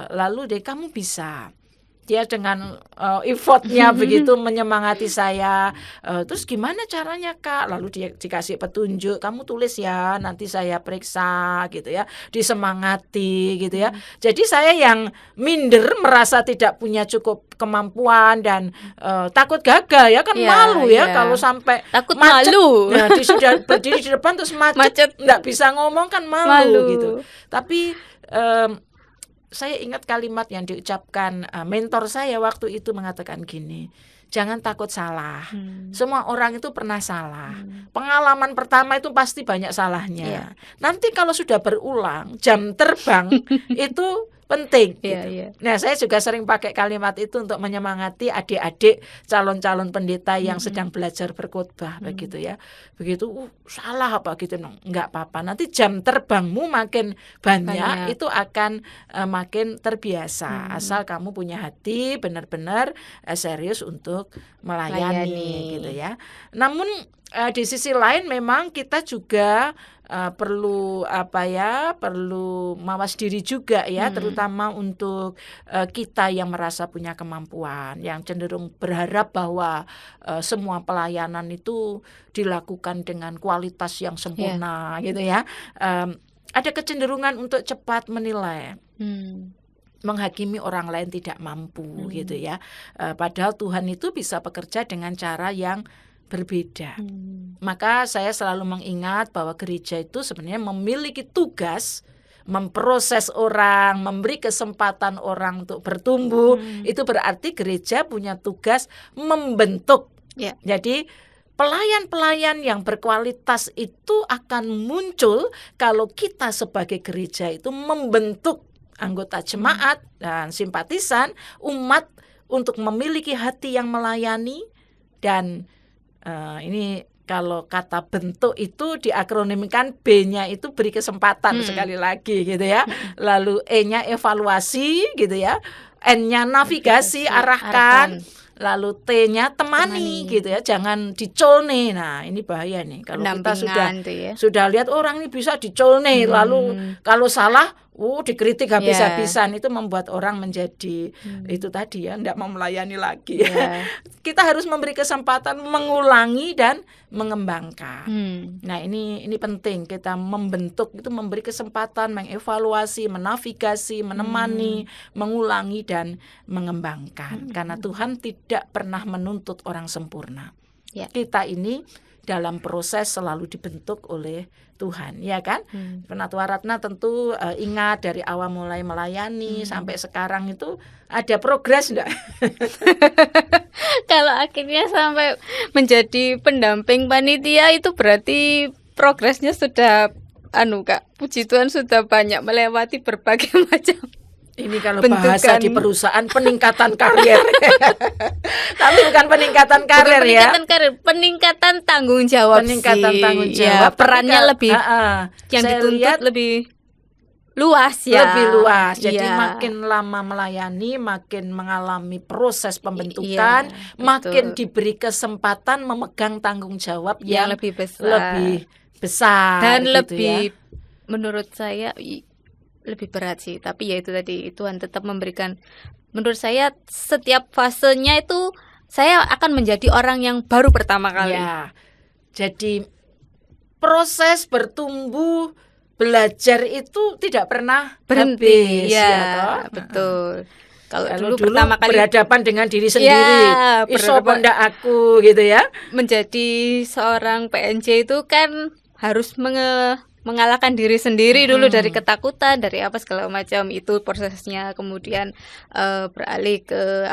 S2: Lalu deh kamu bisa. Dia dengan effortnya begitu menyemangati saya. Terus gimana caranya Kak? Lalu dia dikasih petunjuk, kamu tulis ya, nanti saya periksa gitu ya, disemangati gitu ya. Jadi saya yang minder, merasa tidak punya cukup kemampuan dan takut gagal ya kan, malu ya kalau sampai
S1: takut
S2: macet,
S1: malu.
S2: ya, sudah berdiri di depan terus macet. Nggak bisa ngomong kan malu gitu. Tapi saya ingat kalimat yang diucapkan mentor saya waktu itu mengatakan gini, jangan takut salah. Semua orang itu pernah salah. Pengalaman pertama itu pasti banyak salahnya. Nanti kalau sudah berulang, jam terbang itu penting. Gitu. Nah, saya juga sering pakai kalimat itu untuk menyemangati adik-adik calon-calon pendeta yang sedang belajar berkhotbah begitu ya. Begitu salah apa gitu, enggak apa-apa. Nanti jam terbangmu makin banyak. Itu akan makin terbiasa. Asal kamu punya hati benar-benar serius untuk melayani gitu ya. Namun di sisi lain memang kita juga perlu perlu mawas diri juga ya, terutama untuk kita yang merasa punya kemampuan, yang cenderung berharap bahwa semua pelayanan itu dilakukan dengan kualitas yang sempurna gitu ya. Ada kecenderungan untuk cepat menilai. Menghakimi orang lain tidak mampu gitu ya. Padahal Tuhan itu bisa bekerja dengan cara yang berbeda. Maka saya selalu mengingat bahwa gereja itu sebenarnya memiliki tugas memproses orang, memberi kesempatan orang untuk bertumbuh. Itu berarti gereja punya tugas membentuk. Jadi pelayan-pelayan yang berkualitas itu akan muncul kalau kita sebagai gereja itu membentuk anggota jemaat dan simpatisan umat untuk memiliki hati yang melayani. Dan ini kalau kata bentuk itu diakronimkan, B-nya itu beri kesempatan sekali lagi gitu ya. Lalu E-nya evaluasi gitu ya. N-nya navigasi, arahkan. Lalu T-nya temani gitu ya. Jangan dicolne. Nah, ini bahaya nih kalau kita sudah lihat orang ini bisa dicolne, lalu kalau salah dikritik habis-habisan, itu membuat orang menjadi itu tadi ya, enggak mau melayani lagi. Kita harus memberi kesempatan mengulangi dan mengembangkan. Nah, ini penting, kita membentuk itu memberi kesempatan, mengevaluasi, menavigasi, menemani, mengulangi dan mengembangkan. Karena Tuhan tidak pernah menuntut orang sempurna. Kita ini dalam proses selalu dibentuk oleh Tuhan, ya kan? Penatua Ratna tentu ingat dari awal mulai melayani sampai sekarang itu ada progres enggak?
S1: Kalau akhirnya sampai menjadi pendamping panitia itu berarti progresnya sudah Kak, puji Tuhan sudah banyak melewati berbagai macam.
S2: Ini kalau bahasa di perusahaan peningkatan karir. Tapi bukan peningkatan karir,
S1: peningkatan karir, peningkatan tanggung jawab.
S2: Peningkatan tanggung jawab.
S1: Perannya lebih yang dituntut lebih luas ya.
S2: Lebih luas. Jadi makin lama melayani, makin mengalami proses pembentukan, makin diberi kesempatan memegang tanggung jawab yang lebih besar
S1: dan
S2: gitu
S1: lebih menurut saya lebih berat sih, tapi ya itu tadi Tuhan tetap memberikan menurut saya setiap fasenya itu saya akan menjadi orang yang baru pertama kali.
S2: Ya, jadi proses bertumbuh belajar itu tidak pernah
S1: Berhenti.
S2: habis,
S1: Ya,
S2: toh?
S1: betul. Kalau
S2: Kalau
S1: dulu pertama kali
S2: berhadapan dengan diri sendiri, iso apa ndak aku gitu ya.
S1: menjadi seorang PNJ itu kan harus mengalahkan diri sendiri dulu dari ketakutan, dari apa segala macam itu prosesnya. Kemudian beralih ke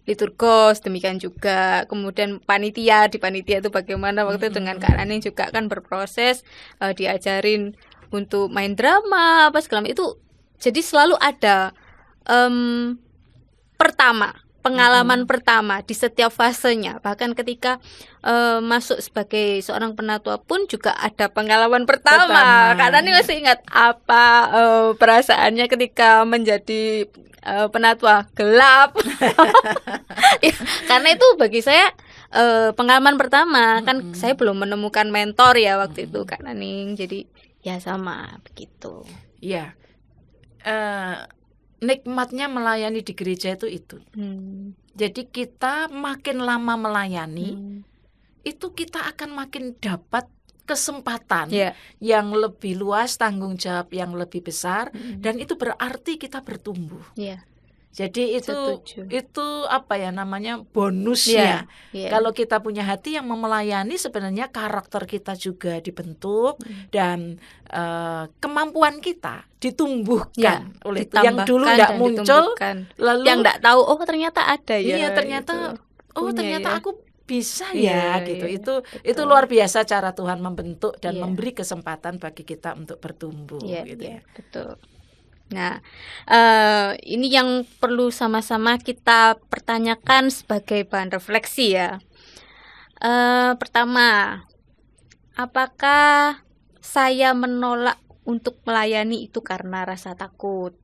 S1: liturgos, demikian juga. Kemudian di panitia itu bagaimana waktu itu dengan Kak Naning juga kan berproses, diajarin untuk main drama apa segala macam itu. Jadi selalu ada pengalaman pertama di setiap fasenya. Bahkan ketika masuk sebagai seorang penatua pun juga ada pengalaman pertama. Karena ini masih ingat apa perasaannya ketika menjadi penatua gelap. Ya, karena itu bagi saya pengalaman pertama. Kan saya belum menemukan mentor ya waktu itu Kak Naning. Jadi ya sama begitu.
S2: Ya. Nikmatnya melayani di gereja itu. Jadi kita makin lama melayani, itu kita akan makin dapat kesempatan yang lebih luas, tanggung jawab yang lebih besar, dan itu berarti kita bertumbuh. Jadi itu apa ya namanya bonusnya. Kalau kita punya hati yang melayani, sebenarnya karakter kita juga dibentuk dan kemampuan kita ditumbuhkan oleh itu. Yang dulu tidak muncul, lalu
S1: yang tidak tahu ternyata ada ya.
S2: Iya ternyata ternyata aku bisa ya gitu. Itu luar biasa cara Tuhan membentuk dan memberi kesempatan bagi kita untuk bertumbuh. Gitu.
S1: Betul. Nah, ini yang perlu sama-sama kita pertanyakan sebagai bahan refleksi ya. Pertama, apakah saya menolak untuk melayani itu karena rasa takut?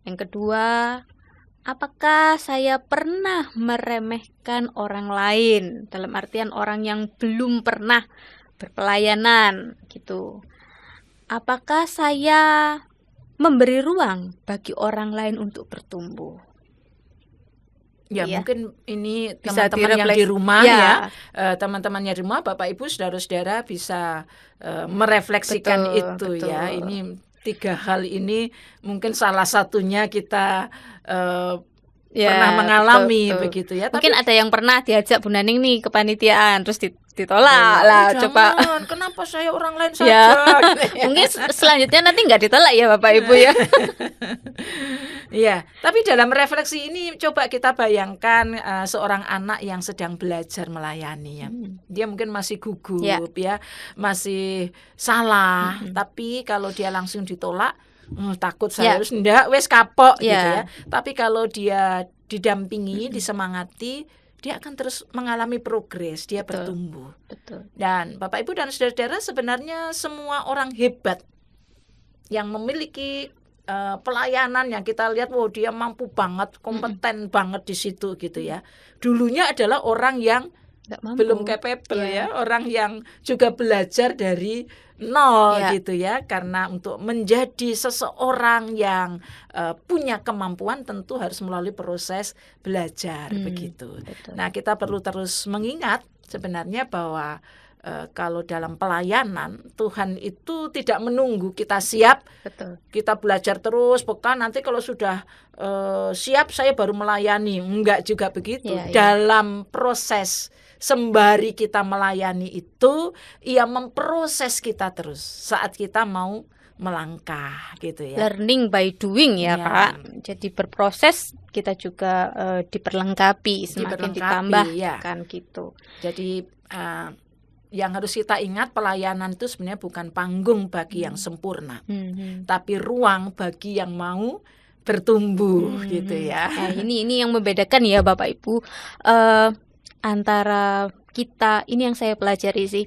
S1: Yang kedua, apakah saya pernah meremehkan orang lain, dalam artian orang yang belum pernah berpelayanan gitu? Apakah saya memberi ruang bagi orang lain untuk bertumbuh?
S2: Ya, mungkin ini teman-teman yang di rumah teman-teman yang di rumah, Bapak Ibu, saudara-saudara bisa merefleksikan betul. Ya. Ini 3 hal ini mungkin salah satunya kita pernah mengalami betul. Begitu ya.
S1: Mungkin ada yang pernah diajak Bu Naning nih ke panitiaan terus ditolak lah, coba
S2: kenapa saya orang lain saja
S1: mungkin selanjutnya nanti nggak ditolak ya Bapak Ibu ya.
S2: Ya, tapi dalam refleksi ini coba kita bayangkan seorang anak yang sedang belajar melayani ya. Dia mungkin masih gugup ya, masih salah, tapi kalau dia langsung ditolak, takut saya harus ndak wes kapok gitu ya. Tapi kalau dia didampingi, disemangati, dia akan terus mengalami progres, dia bertumbuh.
S1: Betul.
S2: Dan Bapak Ibu dan saudara-saudara, sebenarnya semua orang hebat yang memiliki pelayanan yang kita lihat, dia mampu banget, kompeten banget di situ gitu ya. Dulunya adalah orang yang belum capable ya, orang yang juga belajar dari nol gitu ya. Karena untuk menjadi seseorang yang punya kemampuan tentu harus melalui proses belajar begitu. Betul. Nah, kita perlu terus mengingat sebenarnya bahwa kalau dalam pelayanan Tuhan itu tidak menunggu kita siap.
S1: Betul.
S2: Kita belajar terus, bahkan nanti kalau sudah siap saya baru melayani. Enggak juga begitu. Dalam proses sembari kita melayani itu, ia memproses kita terus saat kita mau melangkah gitu ya.
S1: Learning by doing ya Kak. Jadi berproses kita juga diperlengkapi, semakin ditambahkan gitu.
S2: Jadi yang harus kita ingat, pelayanan itu sebenarnya bukan panggung bagi yang sempurna, tapi ruang bagi yang mau bertumbuh gitu ya.
S1: Nah, ini yang membedakan ya Bapak Ibu antara kita, ini yang saya pelajari sih,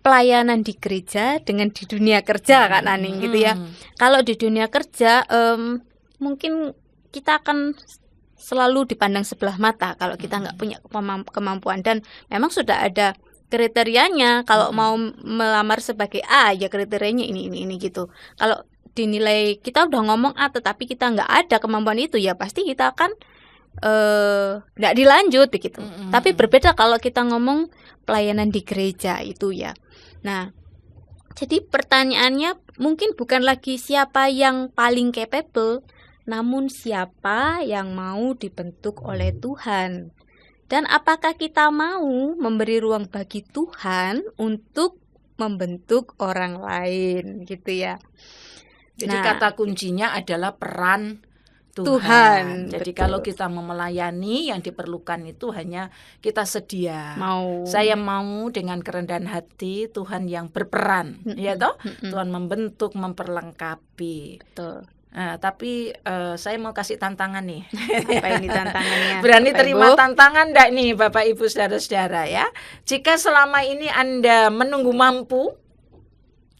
S1: pelayanan di gereja dengan di dunia kerja Kak Naning gitu ya. Kalau di dunia kerja mungkin kita akan selalu dipandang sebelah mata kalau kita nggak punya kemampuan, dan memang sudah ada kriterianya. Kalau mau melamar sebagai A ya kriterianya ini gitu. Kalau dinilai kita udah ngomong A tetapi kita nggak ada kemampuan itu, ya pasti kita akan nggak dilanjut begitu. Tapi berbeda kalau kita ngomong pelayanan di gereja itu ya. Nah, jadi pertanyaannya mungkin bukan lagi siapa yang paling capable, namun siapa yang mau dibentuk oleh Tuhan. Dan apakah kita mau memberi ruang bagi Tuhan untuk membentuk orang lain gitu ya.
S2: Jadi kata kuncinya adalah peran Tuhan. Jadi
S1: betul.
S2: kalau kita mau melayani, yang diperlukan itu hanya kita sedia.
S1: Mau.
S2: Saya mau dengan kerendahan hati Tuhan yang berperan, ya toh? Tuhan membentuk, memperlengkapi.
S1: Betul.
S2: Nah, tapi saya mau kasih tantangan nih.
S1: Apa ini tantangannya?
S2: Berani
S1: Bapak
S2: terima
S1: Ibu?
S2: tantangan enggak nih Bapak Ibu saudara-saudara ya? Jika selama ini Anda menunggu mampu,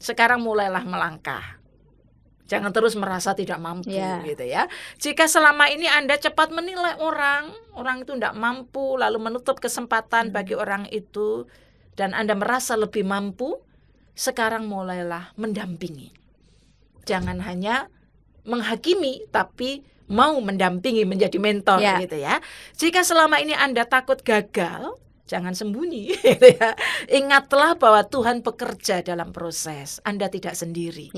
S2: sekarang mulailah melangkah. Jangan terus merasa tidak mampu gitu ya. Jika selama ini Anda cepat menilai orang itu tidak mampu, lalu menutup kesempatan bagi orang itu, dan Anda merasa lebih mampu, sekarang mulailah mendampingi. Jangan hanya menghakimi, tapi mau mendampingi, menjadi mentor gitu ya. Jika selama ini Anda takut gagal, jangan sembunyi gitu ya. Ingatlah bahwa Tuhan bekerja dalam proses. Anda tidak sendiri.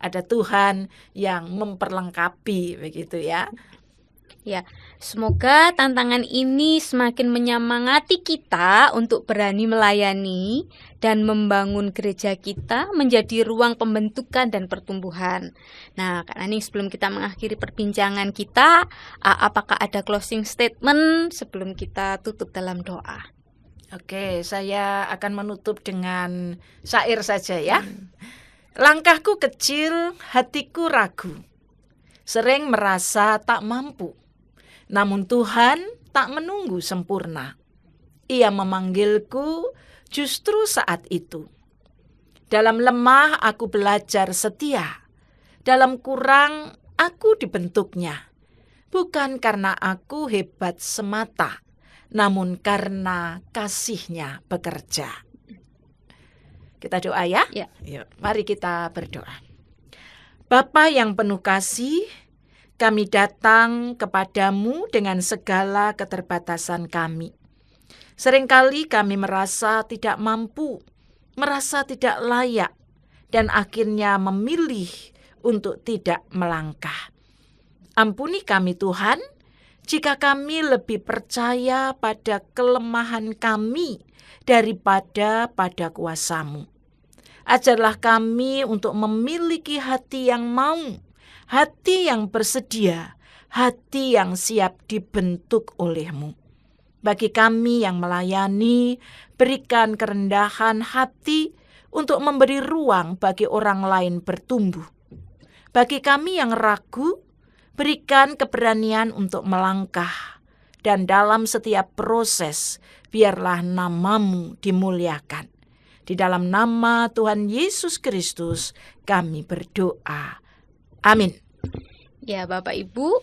S2: Ada Tuhan yang memperlengkapi begitu ya.
S1: Ya, semoga tantangan ini semakin menyemangati kita untuk berani melayani dan membangun gereja kita menjadi ruang pembentukan dan pertumbuhan. Nah, Kak Naning, sebelum kita mengakhiri perbincangan kita, apakah ada closing statement sebelum kita tutup dalam doa?
S2: Oke, saya akan menutup dengan syair saja ya. Langkahku kecil, hatiku ragu, sering merasa tak mampu. Namun Tuhan tak menunggu sempurna. Ia memanggilku justru saat itu. Dalam lemah aku belajar setia. Dalam kurang aku dibentuknya. Bukan karena aku hebat semata, namun karena kasih-Nya bekerja. Kita doa ya? Yuk, mari kita berdoa. Bapa yang penuh kasih, kami datang kepadamu dengan segala keterbatasan kami. Seringkali kami merasa tidak mampu, merasa tidak layak, dan akhirnya memilih untuk tidak melangkah. Ampuni kami Tuhan, jika kami lebih percaya pada kelemahan kami daripada pada kuasa-Mu. Ajarlah kami untuk memiliki hati yang mau, hati yang bersedia, hati yang siap dibentuk oleh-Mu. Bagi kami yang melayani, berikan kerendahan hati untuk memberi ruang bagi orang lain bertumbuh. Bagi kami yang ragu, berikan keberanian untuk melangkah. Dan dalam setiap proses, biarlah nama-Mu dimuliakan. Di dalam nama Tuhan Yesus Kristus kami berdoa. Amin.
S1: Ya, Bapak Ibu,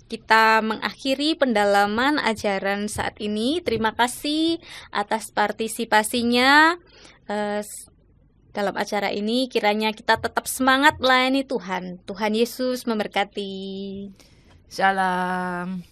S1: kita mengakhiri pendalaman ajaran saat ini. Terima kasih atas partisipasinya dalam acara ini. Kiranya kita tetap semangat melayani Tuhan. Tuhan Yesus memberkati.
S2: Salam.